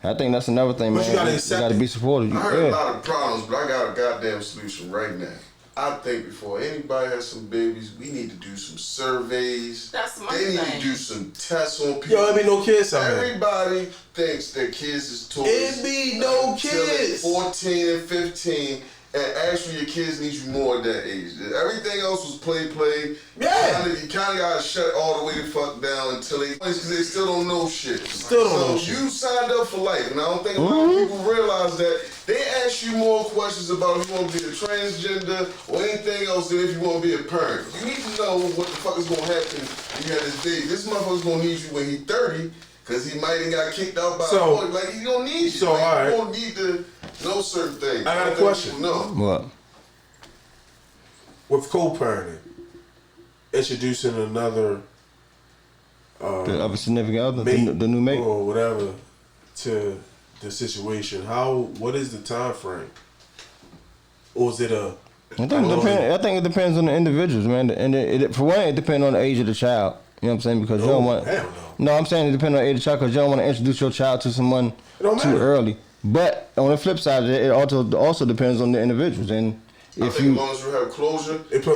I think that's another thing,
But
man.
you gotta
be supportive.
I heard a lot of problems, but I got a goddamn solution right now. I think before anybody has some babies, we need to do some surveys.
That's my
They need
thing.
to do some tests on people.
Yo, there be no kids out here.
Everybody thinks their kids is toys.
It be no
until they're
kids.
14 and 15, and actually your kids need you more at that age. Everything else was play.
Yeah.
You kind of gotta shut it all the way the fuck down until because they still don't know shit.
Still don't know
So
shit.
you signed up for life, and I don't think a lot of people realize that. They ask you more questions about if you want to be a transgender or anything else than if you want to be a parent. You need to know what the fuck is gonna happen when you have this baby. This motherfucker's gonna need you when he's 30, cause he might have got kicked out by a boy. Like he don't need you.
So
like,
all right.
You don't need to know certain things.
I got a question.
No.
What?
With co-parenting, introducing another
The other significant other,
mate
the new mate.
or whatever to the situation. What is the time frame? Or is it a?
I think it depends on the individuals, man. And for one, it depends on the age of the child. You know what I'm saying? Because you don't want.
Hell
No, I'm saying it depends on the age of the child because you don't want to introduce your child to someone
don't
too
matter.
early. But on the flip side, it also depends on the individuals. And
I
if
think as long as you have closure, anything can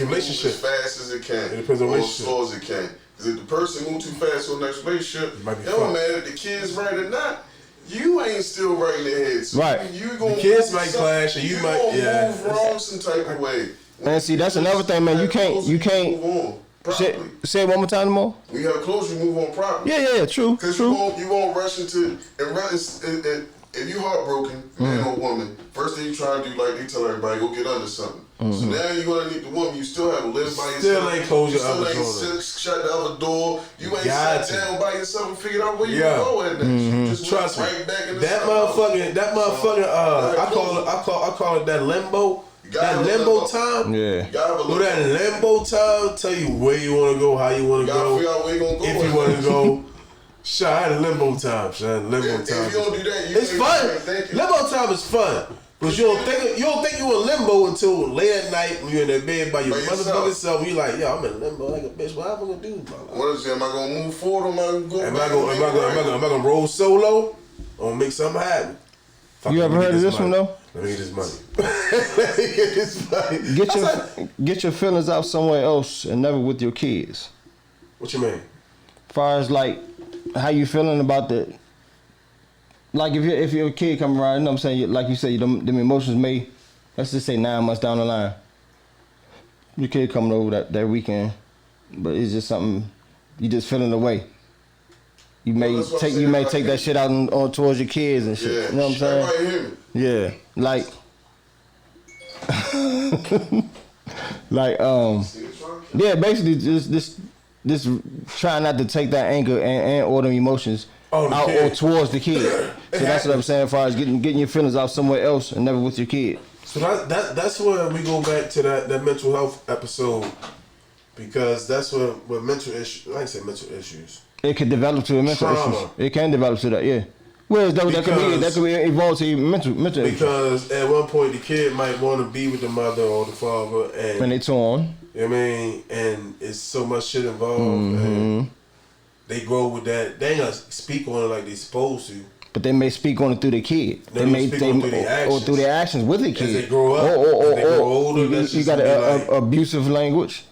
move
relationship.
as fast as it can.
It depends on
or
relationship.
as slow as it can. Because if the person moves too fast to the next relationship,
It might be
it don't
fucked.
matter if the kid's right or not. You ain't still right in their head. So
Right.
You gonna
The kids
move
might
some-
clash and you might-
gonna
yeah.
move wrong some type of way.
And see, that's another thing, man. You can't
Move on properly.
say it one more time more.
When you have closure, you move on properly.
Yeah, true,
Because
true.
you won't rush into if you heartbroken, man or woman, first thing you try to do, like they tell everybody, go get under something. So now you gonna need the woman. You still have to live by yourself.
Still ain't close
You
your
still
other
ain't
door.
shut the other door. You ain't
Got
sat
to.
down by yourself and figured out where you
Yeah.
gonna go at next. You just
Trust me.
went right back into
That
something else.
motherfucking. I call it that limbo.
gotta
That
have a
limbo
limbo.
time.
Yeah.
You gotta have a
Go that limbo time. Tell you where you want to go, how you want
You
to
gotta
go.
figure out where you gonna go.
If you want to go. Shit, I had limbo time, son. Limbo
If
time.
you don't do that, you
It's
ain't
fun.
thank you.
Limbo time is fun. But you don't think you in limbo until late at night when you're in that bed by your
By yourself.
motherfucking self. You like, yo, I'm in limbo like a bitch. What am I gonna do?
What is it? Am I gonna move forward or am I gonna go
Am
back?
I gonna roll solo? Or make something happen? Fuck
You
it,
ever
let me
heard
get
of
this
this one
money.
though?
Let me get this money. Let me get this money.
Get your feelings out somewhere else and never with your kids.
What you mean?
As far as like how you feeling about the, like if your kid come around, you know what I'm saying, like you said, them emotions may, let's just say 9 months down the line, your kid coming over that weekend, but it's just something you just feeling away. You may
that's what I'm saying,
take
like-
that shit out on towards your kids and shit.
Yeah.
You know what I'm saying?
Everybody hear me.
Yeah, like, like yeah, basically just trying not to take that anger and all them emotions
Oh, the
out
kid.
or towards the kid. So that's what I'm saying, as far as getting your feelings out somewhere else and never with your kid.
So that's where we go back to that mental health episode, because that's where mental issues. I ain't say mental issues.
It could develop to a mental
Trauma.
issue. It can develop to that, yeah. Whereas that could be evolved to mental issues.
Because at one point the kid might want to be with the mother or the father, and
When they torn.
you know what I mean, and it's so much shit involved, and they grow with that. They ain't gonna speak on it like they supposed to.
But they may speak on it through their kid.
No, they speak on it through their
or
actions.
through their actions with their kid.
they grow up,
Or
as they grow older,
you
that's just
got
gonna be like-
abusive language.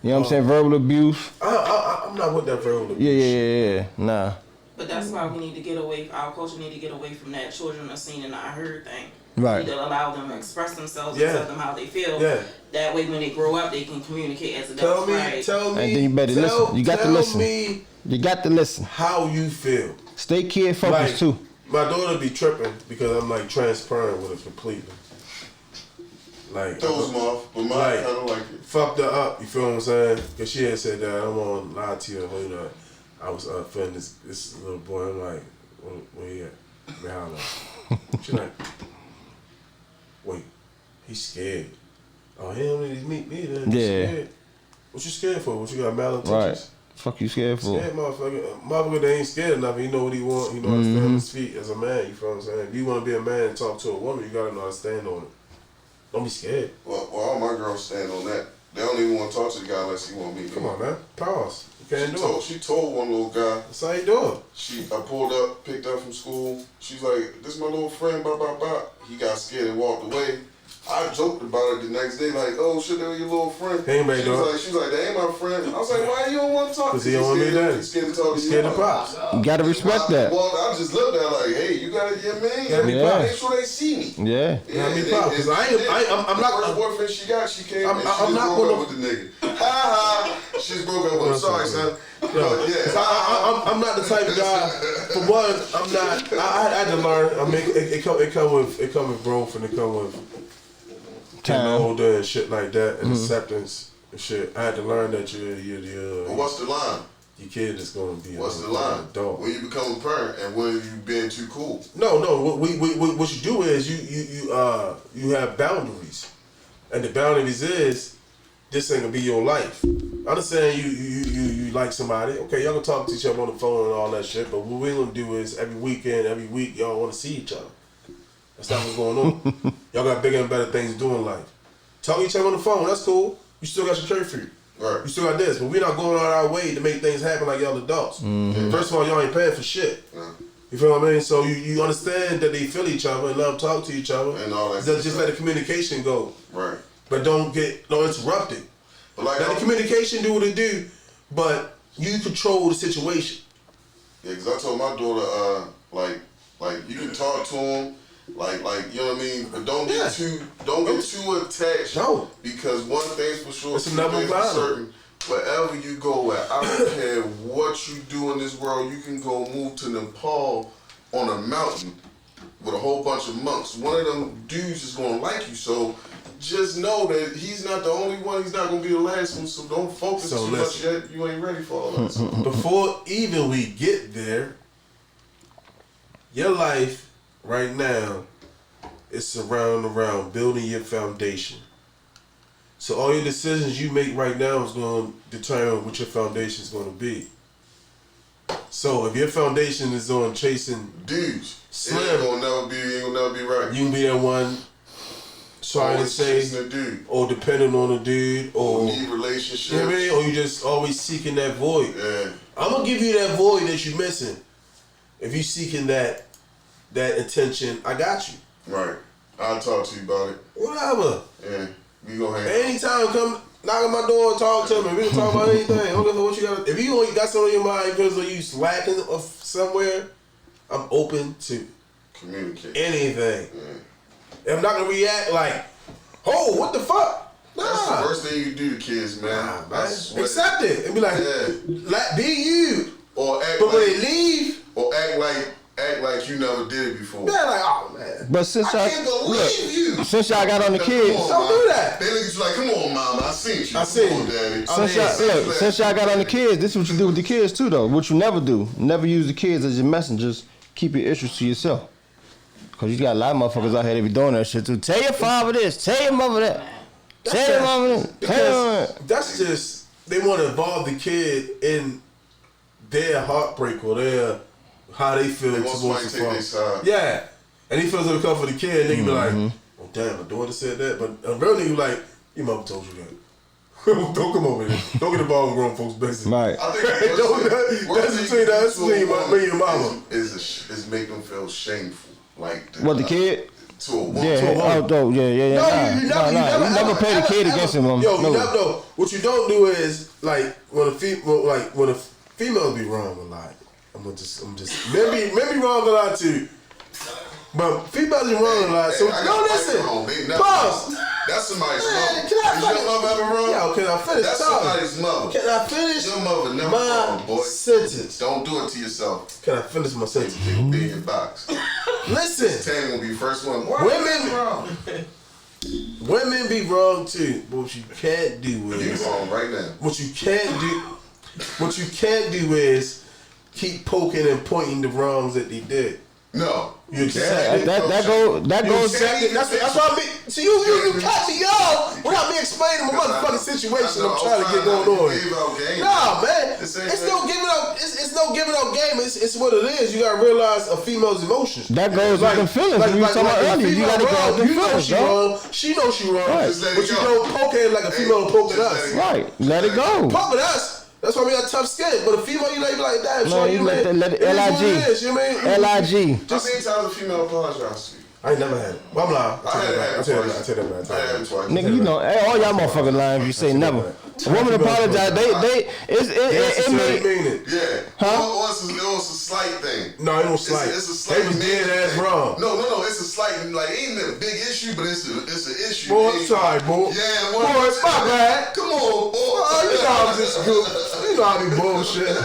You know what I'm saying? Verbal abuse.
I'm not with that verbal abuse.
Yeah. Nah.
But that's why we need to get away. Our culture need to get away from that children are seen and not heard thing.
Right.
We need to allow them to express themselves
Yeah.
and tell them how they feel.
Yeah.
That way, when they grow up, they can communicate as
Tell
adults.
me,
Right.
tell me.
And then you better
tell,
listen. You got to
tell
listen.
me
You got to listen.
how you feel.
Stay kid focused
Like,
too.
my daughter be tripping because I'm like transparent with her completely. Like
Throws them off, but mine
Like-
kind of like it.
fucked her up. You feel what I'm saying? Because she had said that I don't want to lie to you. You know, I was feeling this little boy. I'm like, where he at? Behind her. She like, wait, he's scared. Oh, he don't need to meet me then. He's scared. What you scared for? What you got malintentions?
Right. Fuck you scared for?
Scared motherfucker. They ain't scared enough. He know what he want. He know how to stand on his feet as a man. You feel what I'm saying? If you want to be a man and talk to a woman, you gotta know how to stand on it. Don't be scared.
Well, all my girls stand on that. They don't even want to talk to the guy unless he want me.
Come on, man. Pause. You can't do it.
She told one little guy.
That's how you do it.
I pulled up, picked up from school. She's like, "This is my little friend." Blah blah blah. He got scared and walked away. I joked about it the next day, like, "Oh shit, that was your little friend."
She
was like, "That ain't my friend." I was like, "Why you don't want to talk?"
Because he don't want to be there.
He's scared to talk to you.
Scared of pops.
You gotta respect that.
Well, I just looked at her like, "Hey, you gotta get me.
Yeah.
Make sure they see me."
Yeah.
Because I'm not.
The first boyfriend she got, she came and she
I'm not
broke
gonna
up with the nigga. Ha ha. She's broke up with him. Sorry, son. But yeah.
I'm not the type of guy. For one, I'm not. I had to learn. I mean, it come with growth and it come with getting older and shit like that and acceptance and shit. I had to learn that you're
But what's the line?
your kid is going to be
What's the line?
adult.
When you become a parent and when you being too cool.
No. What you do is you have boundaries, and the boundaries is this ain't gonna be your life. I understand you like somebody. Okay, y'all gonna talk to each other on the phone and all that shit. But what we're gonna do is every week y'all want to see each other. That's not what's going on. Y'all got bigger and better things to do in life. Talk to each other on the phone. That's cool. You still got your curfew.
Right.
You still got this, but we're not going out our way to make things happen like y'all adults. First of all, y'all ain't paying for shit. You feel what I mean? So you understand that they feel each other and let them talk to each other.
And all that.
Just let the communication go.
Right.
But don't interrupt it.
But like
let the communication do what it do, but you control the situation.
Yeah, because I told my daughter, like you can talk to him, like you know what I mean, but don't get too attached.
No.
Because one thing's for sure,
it's
two
another
things for
vibe.
certain. Wherever you go at, I don't care what you do in this world. You can go move to Nepal on a mountain with a whole bunch of monks. One of them dudes is gonna like you, so just know that he's not the only one. He's not gonna be the last one. So don't focus too much yet. You ain't ready for all that.
Before even we get there, your life right now is surrounded around building your foundation. So all your decisions you make right now is going to determine what your foundation is going to be. So if your foundation is on chasing
dudes,
slim,
it ain't gonna never be right.
You can be that one trying to say, or depending on a dude, or
need relationships,
you know what I mean? Or you just always seeking that void.
Yeah.
I'm gonna give you that void that you're missing. If you seeking that attention, I got you.
Right. I'll talk to you about it.
Whatever.
Yeah. We gonna hang
anytime, come knock on my door and talk to me. We can talk about anything. I don't know what you got. If you got something on your mind because you slacking somewhere, I'm open to
communicate
anything. Yeah. I'm not gonna react like, oh, what the fuck? Nah.
That's the first thing you do to kids, man.
Accept it and be like, be you.
Or act
but when they leave,
or act like you never did it before.
Yeah, like, oh man.
But since
I can't believe you.
Since y'all got on the kids,
don't do that.
They look at you like, come on, mama, I seen you.
I seen you,
daddy.
Since y'all got on the kids, this is what you do with the kids too, though. What you never do, never use the kids as your messengers. Keep your issues to yourself. Cause you got a lot of motherfuckers out here that be doing that shit too. Tell your father this. Tell your mother that. Tell your mama this.
Because that's just they want to involve the kid in their heartbreak or their how they feel towards the father. Yeah, and he feels like come for the kid, and they can be like, "Oh damn, my daughter said that," but a real nigga like, "Your mother told you that." Don't come over here. Don't get involved with grown folks' business.
Right.
I think
that's between me and your mama.
Is make them feel shameful, like
what the kid.
To a woman.
Yeah,
to a woman.
You never pay the kid against him.
Yo, you never know. What you don't do is like when a female be wrong a lot. I'm just men be wrong a lot too. But females be wrong a lot. So listen. Pause.
That's somebody's mother.
Is your
mother ever wrong?
Yo, can I finish?
That's somebody's mother.
Can I finish?
Your mother never wrong, boy.
Sentence.
Don't do it to yourself.
Can I finish my sentence?
It will be in your box.
Listen.
Tammy will be the first one.
Women be wrong too. But what you can't do is
you wrong right now.
What you can't do is keep poking and pointing the wrongs that they did.
No.
You accept it.
That goes.
That's why I mean. So you cut me off without me explaining my motherfucking situation. I'm trying to get going on. Nah, man. It's no giving up. It's no giving up game. It's what it is. You gotta realize a female's emotions.
That goes like them feelings. Like, you were talking about earlier. You gotta go out them feelings,
dog. She knows she wrong. Right. But you don't poke her like a female poking us.
Right. Let it go.
Poking us. That's why we got tough skin. But a female, you know, you be like, damn,
no, you let it LIG.
You know what I mean?
How many times a female apologize to you?
I ain't never had it. Well, I'm lying. I tell you that.
I had it twice.
Nigga, you know, all y'all motherfuckers lying if you say never. A woman apologize, it
mean it. Yeah. Huh? Or it's a slight thing.
No, it was slight.
It's a slight.
They was dead ass wrong.
No. It's a slight, like, ain't a big issue, but it's an issue.
Boy, I'm sorry, boy.
Yeah,
boy, it's my bad.
Come on, boy.
Oh, you know I was just good. You know I be bullshit.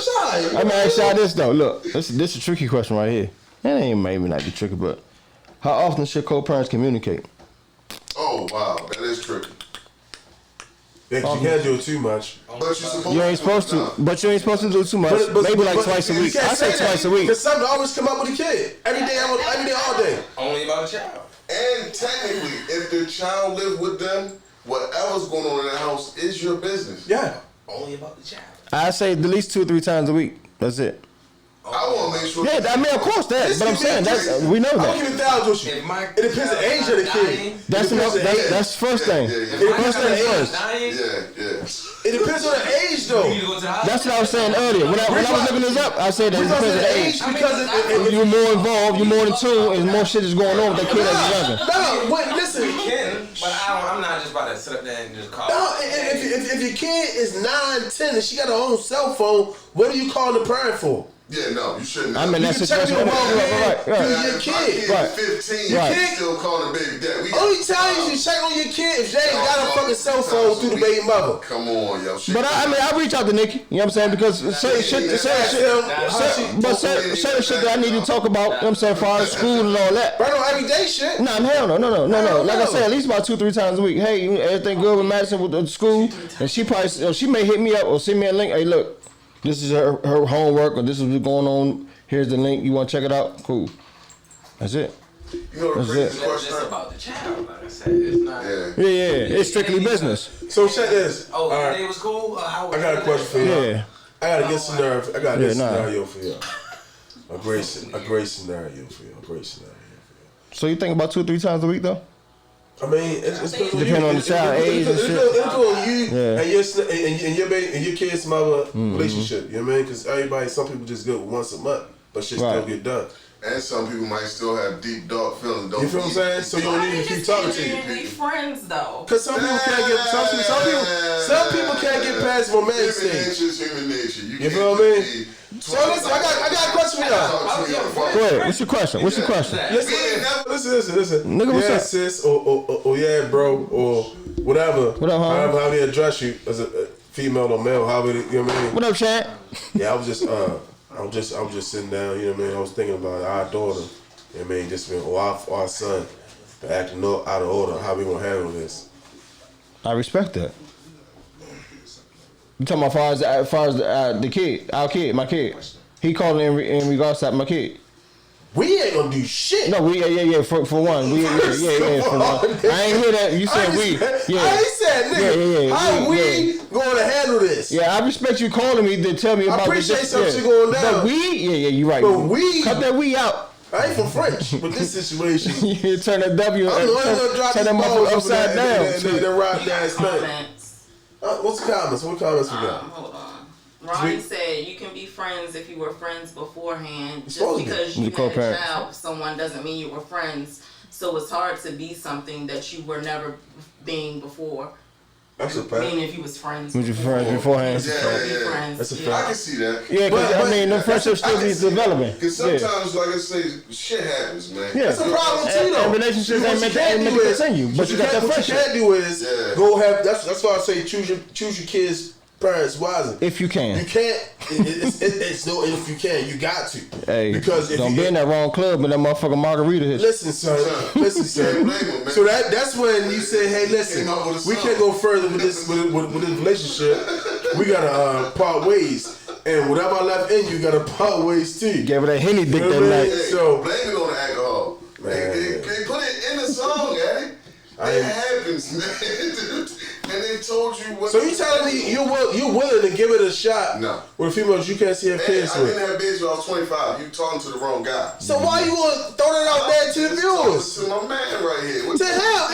Sorry.
I'm gonna ask y'all this though. Look, this is a tricky question right here. It ain't maybe not be tricky, but how often should co-parents communicate?
Oh wow, that is tricky.
Yeah, you can't do it too much.
But you're supposed
you ain't supposed to. But you ain't supposed to do too much. Maybe like twice a week. I say twice a week.
Because something always come up with a kid. Every day, all day.
Only about a child.
And technically, if the child live with them, whatever's going on in the house is your business.
Yeah.
Only about the child.
I say at least 2 or 3 times a week. That's it.
I want to make sure.
Yeah, I mean, of course that. But I'm saying we know that.
I'm giving thousands with you. It depends on the age of the kid.
That's the first thing. First thing first.
Yeah.
It depends on the age, though.
That's what I was saying earlier. When I was looking this up, I said that it depends on the age.
Because
you're more involved, you're more in tune, and more shit is going on with that kid as younger.
No, wait, listen.
You can, but I'm not just about to sit up there and just call.
No, if your kid is 9, 10, and she got her own cell phone, what are you calling the parent for?
Yeah, no, you shouldn't.
I'm in that situation.
Right. Your kid.
Right. 15, your kid still calling baby dad.
Only time you check on your kid if they ain't got a fucking cell phone through the baby mother.
Come on, yo.
But I reach out to Nikki. You know what I'm saying? Because certain shit that I need to talk about. You know what I'm saying? For our school and all that.
Right on everyday shit.
Nah, hell no. Like I said, at least about 2 or 3 times a week. Hey, everything good with Madison with the school? And she may hit me up or send me a link. Hey, look. This is her homework, or this is what's going on. Here's the link. You want to check it out? Cool. That's it.
You know the crazy question?
It's about the child, like I said. It's not.
Yeah. It's strictly business.
So check this.
Oh, right. It was cool.
I got a question for you.
Yeah.
I got a good scenario. I got a good scenario for you. A great scenario for you.
So you think about 2 or 3 times a week though?
I mean, it's
depending on the child age and shit.
It's on you and your kid's mother relationship. You know what I mean? Because some people just go once a month, but shit still get done.
And some people might still have deep, dark feelings.
You feel what I'm saying? So you don't need to keep talking to you.
Be friends though.
Because some people can't get some people can't get past romantic stage.
Human nature.
You feel what I mean? So listen, I got a question for y'all.
Go ahead. What's your question?
Listen.
Nigga, what's up?
Sis, or yeah, bro, or whatever.
What up, homie?
However they address you as a female or male, however you know what I mean.
What up, Chad?
Yeah, I was just sitting down. You know what I mean. I was thinking about our daughter. You know what I mean. Just our son acting out of order. How we gonna handle this?
I respect that. You talking about as far as the kid, our kid, my kid. He called in regards to my kid.
We ain't gonna do shit.
No, yeah. For one, for one. I ain't hear that. You said we. Yeah.
I ain't said nigga.
Yeah.
How we gonna handle this?
Yeah, I respect you calling me to tell me about this.
I appreciate something going down.
But you right.
But we
cut that we out.
I ain't from French, but this situation.
You turn that W and turn that motherfucker upside down.
That rock ass thing. What's the comments? What comments we got?
Hold on. Ronnie said you can be friends if you were friends beforehand. Just because you had a child with someone doesn't mean you were friends. So it's hard to be something that you were never being before.
That's a fact.
Meaning if you was friends.
Was you friends beforehand?
Yeah.
That's a fact.
I can see that.
Yeah, because I mean, the friendship still needs developing.
Because sometimes, like I say, shit happens, man.
Yeah.
That's a problem too, though.
And relationships ain't meant to continue, but you got that friendship.
What you can't do is go have. That's why I say choose your kids' parents wisely.
If you can.
You can't. It's no if you can. You got to.
Hey,
because
don't be in that wrong club with that motherfucking margarita hit.
Listen, son. So that's when you say, hey, listen, we can't go further with this relationship. We gotta part ways. And whatever I left in you, got to part ways too.
Gave her that Henny dick that
man?
night.
So
blame it on the alcohol. They put it in the song, Eddie. It happens, man. And they told you what.
So you telling me you're willing to give it a shot?
No.
With females you can't see her kids with?
I didn't have babies when I was 25. You talking to the wrong guy.
So why you want to throw that out there to the viewers?
To my man right here. What
the hell,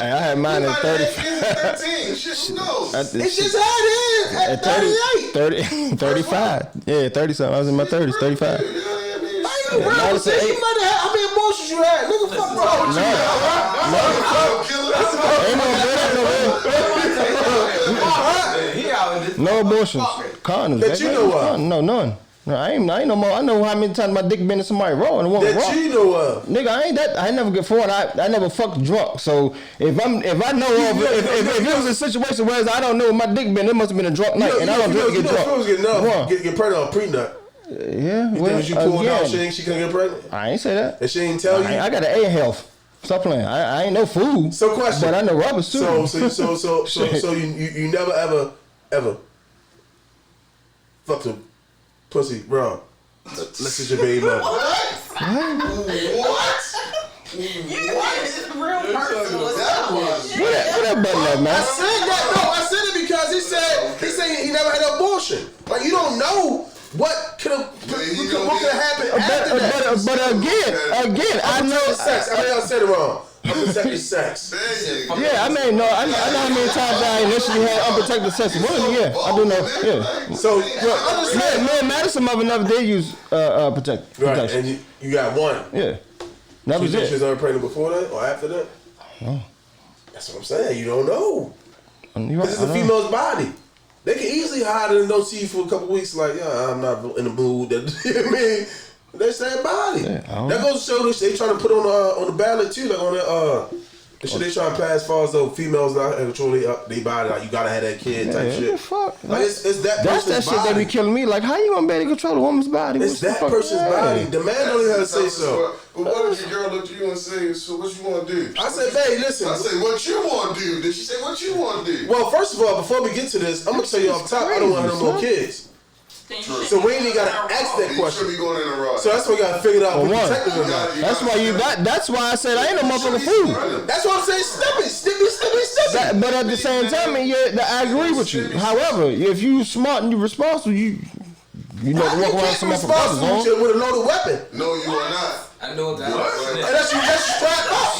Hey, I had mine at 30.
13. Shit, who knows?
It's just how it is at 38.
35. Yeah, 30 something. I was in my 30s, 35.
You might have how many emotions you had. Nigga, fuck wrong with
you. No abortions. Condoms.
That you know of?
No, none. No, I ain't no more. I know how many times my dick been in somebody raw and the woman raw.
That you know of?
Nigga, I ain't that. I never get forward. I never fucked drunk. So if I know of, if it was a situation where I don't know where my dick been, it must have been a drunk night, and I don't drink get drunk.
Get pregnant on pre-nut.
Yeah,
you think you pulled out, she couldn't get pregnant?
I ain't say that.
And she ain't tell you?
I got an A health. Stop playing. I ain't no fool.
So question.
But I know rubbers too.
So you never ever fucked a pussy raw. Unless it's your baby mother.
What?
Real person.
What that button up, man?
I said that. No, I said it because he said he never had an abortion. Like you don't know what could have happened after that.
But again, I know
sex. I mean, I said it wrong. Unprotected sex.
Yeah, I mean, no, I know how many times I initially had unprotected sex with women. Yeah, I do know. Yeah.
So,
man, Madison mother never did use protection.
Right, and you got one.
Yeah, that was it.
She was ever pregnant before that or after that?
No.
That's what I'm saying. You don't know.
Right,
this is a female's body. They can easily hide it and don't see you for a couple weeks. Like, yeah, I'm not in the mood. You know what I mean? That's their body.
Yeah,
that goes to show this they trying to put on the ballot too, like on the shit they trying to pass as far as though females not control they body, like you gotta have that kid type shit.
Fuck.
Like it's that
that's
person's
that shit
body.
that be killing me. Like how you gonna be able to control a woman's body?
It's that person's body. The man don't even have to say so.
But what if your girl looked at you and say, so what you want to do?
I said, babe, listen.
I said, what you want to do? Did she say, what you want to do?
Well, first of all, before we get to this, I'm gonna tell you off top, I don't want no more kids. So we ain't even gotta ask that question. So that's why we gotta figure it out.
That's why that's why I said I ain't no motherfucking fool.
That's why I'm saying snippy.
But at the same time, I agree with you. However, if you smart and you responsible, you know to walk around with some motherfuckers
with a loaded weapon.
No, you are not.
I know that.
Unless you strap up.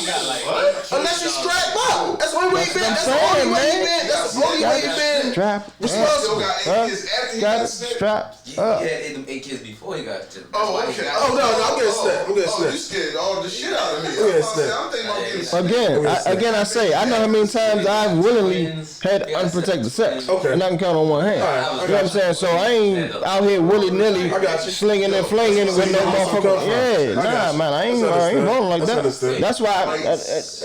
Unless you strap up. That's the only way you been. That's the only way you been. That's the only way you been.
Strap.
Responsible. Got it.
Strap.
He had 8 kids before he got to.
Oh, okay.
Oh no, I'm getting snapped. I'm getting snapped.
You scared all the shit out of me.
I'm
thinking about
Again, I say I know how many times I've willingly had unprotected sex.
Okay.
And I can count on one hand.
Right.
You know what I'm saying? So I ain't out here willy nilly slinging and flinging with no motherfucker. Yeah, nah, man, I ain't rolling like that. That's why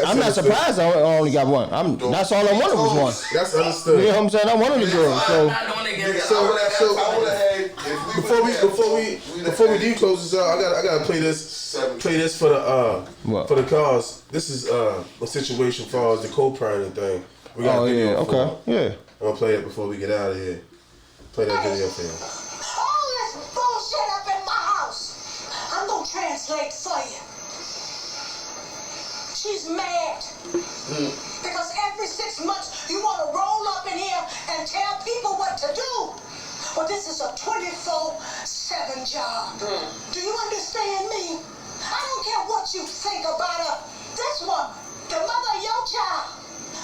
I'm not surprised I only got one. That's all I wanted was one.
That's understood.
You know what I'm saying? I wanted a girl.
Before we do close this out, I gotta play this for the cause. This is a situation as far as the co-parenting thing. We got a video for it.
Yeah.
I'm gonna play it before we get out of here. Play that video for you.
All this bullshit up in my house. I'm gonna translate for you. She's mad. Because every 6 months you want to roll up in here and tell people what to do. But this is a 24/7 job. Do you understand me? I don't care what you think about her. This woman, the mother of your child,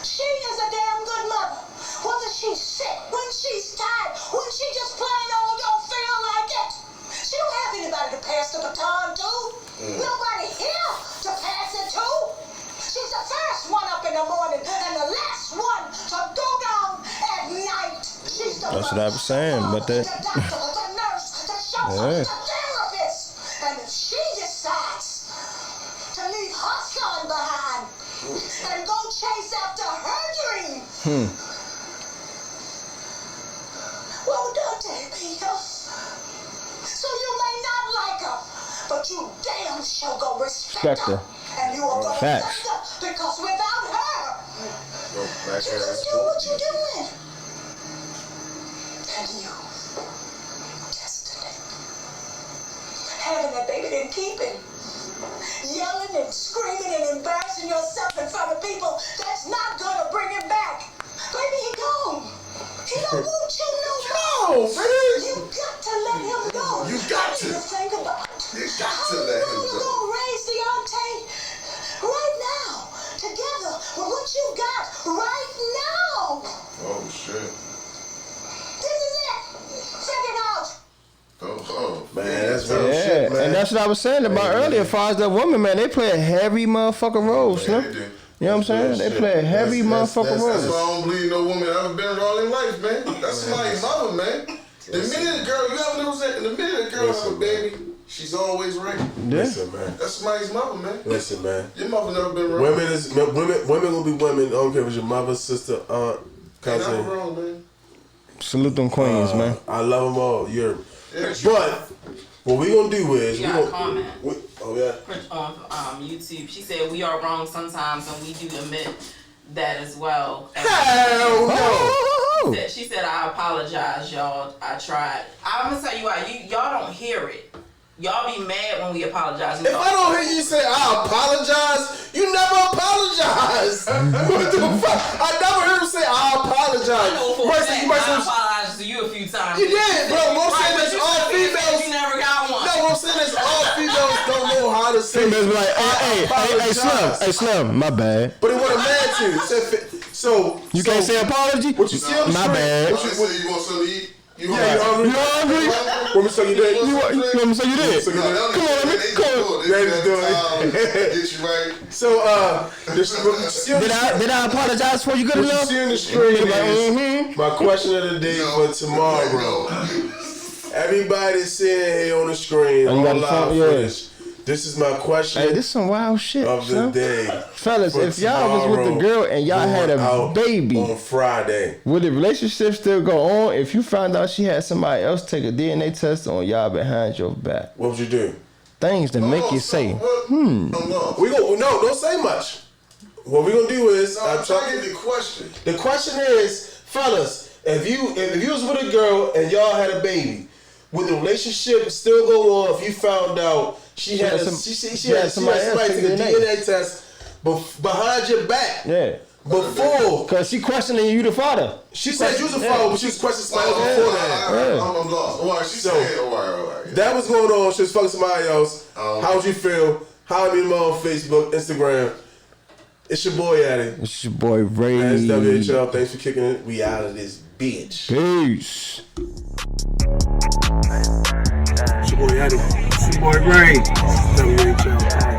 she is a damn good mother. Whether she's sick, when she's tired, when she just plain old don't feel like it. She don't have anybody to pass the baton to. Nobody here to pass it to. She's the first one up in the morning and the last one to go down at night. She's the
That's what I was saying, but that.
The doctor, the nurse, the chauffeur, the therapist. And if she decides to leave her son behind and go chase after her dream, well done, baby. So you may not like her, but you damn sure go respect her. And you are going to respect her because without her, you just do what you're doing. And you
having that baby didn't keep him. Yelling and screaming and embarrassing yourself in front of people, that's not gonna bring him back. Baby, he gone. He don't want you no more.
No, man.
You got to let him go.
You got
I need
to.
think about
You got to let him
how you
go.
gonna raise Deontay right now, together with what you got right now.
Oh, shit.
This is it. Check it out.
Oh,
Man, that's real
Yeah,
shit, man.
and that's what I was saying about earlier. As far as the woman, man, they play a heavy motherfucking role,
man,
Slim.
they do.
You know what I'm saying? They play a heavy motherfucking
That's
role.
why I don't believe no woman ever been around in life, man. That's somebody's mother, man. The minute a girl, you ever notice that? The minute a girl has a baby, she's always right.
Yeah.
Listen, man.
That's somebody's mother, man.
Listen, man.
Your mother never been wrong.
Women gonna be women. I don't care if it's your mother, sister, aunt,
They never
cousin.
wrong, man.
Salute them queens, man.
I love them all.
Yeah.
But what we gonna do is
We got a comment
oh yeah.
on YouTube. She said we are wrong sometimes, and we do admit that as well.
Hell no.
She said, I apologize, y'all. I tried. I'm gonna tell you why. Y'all don't hear it. Y'all be mad when we apologize.
If I don't hear you say I apologize, you never apologize. What the fuck? I never heard him say I apologize.
I know for a fact
You might
I
say,
apologized to you a few times.
you did, bro. What I'm saying
Right,
is
but you
all
said you
females.
You never got one.
No, what I'm saying is all females don't know how to say.
Females be like, hey,
apologize.
Slim, my bad.
But they want a man to. So
You can't say apology?
What you see on the
My
screen?
bad.
What you say you want something to eat? You
Yeah, you hungry?
You hungry?
Want me to suck your dick?
You want me to say you did?
So
No,
you
they
did?
don't
Come on,
do
man,
it.
come on.
They
They
do it.
do
Get you right.
So
Did I apologize for you good
what you
enough?
see on the screen
Like,
is my question of the day for tomorrow.
No.
Everybody's sitting here on the screen,
Oh, you
on
got the
live
phone? Yeah.
footage. This is my question
Hey, this is some wild shit,
of the
son.
day.
Fellas,
for
if y'all was with the
tomorrow,
girl and y'all had
going
a
out
baby,
on Friday.
would the relationship still go on if you found out she had somebody else take a DNA test on y'all behind your back?
What would you do?
Things that make you say,
We go no, don't say much. What we gonna do is
I'm trying to get the question.
The question is, fellas, if you was with a girl and y'all had a baby, would the relationship still go on if you found out she had somebody take a DNA test behind your back?
yeah.
Before
Cause she questioning you the father.
she said you was a father, but she was questioning somebody else before that.
I'm lost. All right, she
So,
said, all right.
That was going on. She was fucking somebody else. How would you feel? How me on Facebook, Instagram. It's your boy Addy.
It's your boy Ray.
That's WHL. Thanks for kicking it. We out of this bitch.
Peace.
It's your boy Addy. It's your boy Ray. WHL.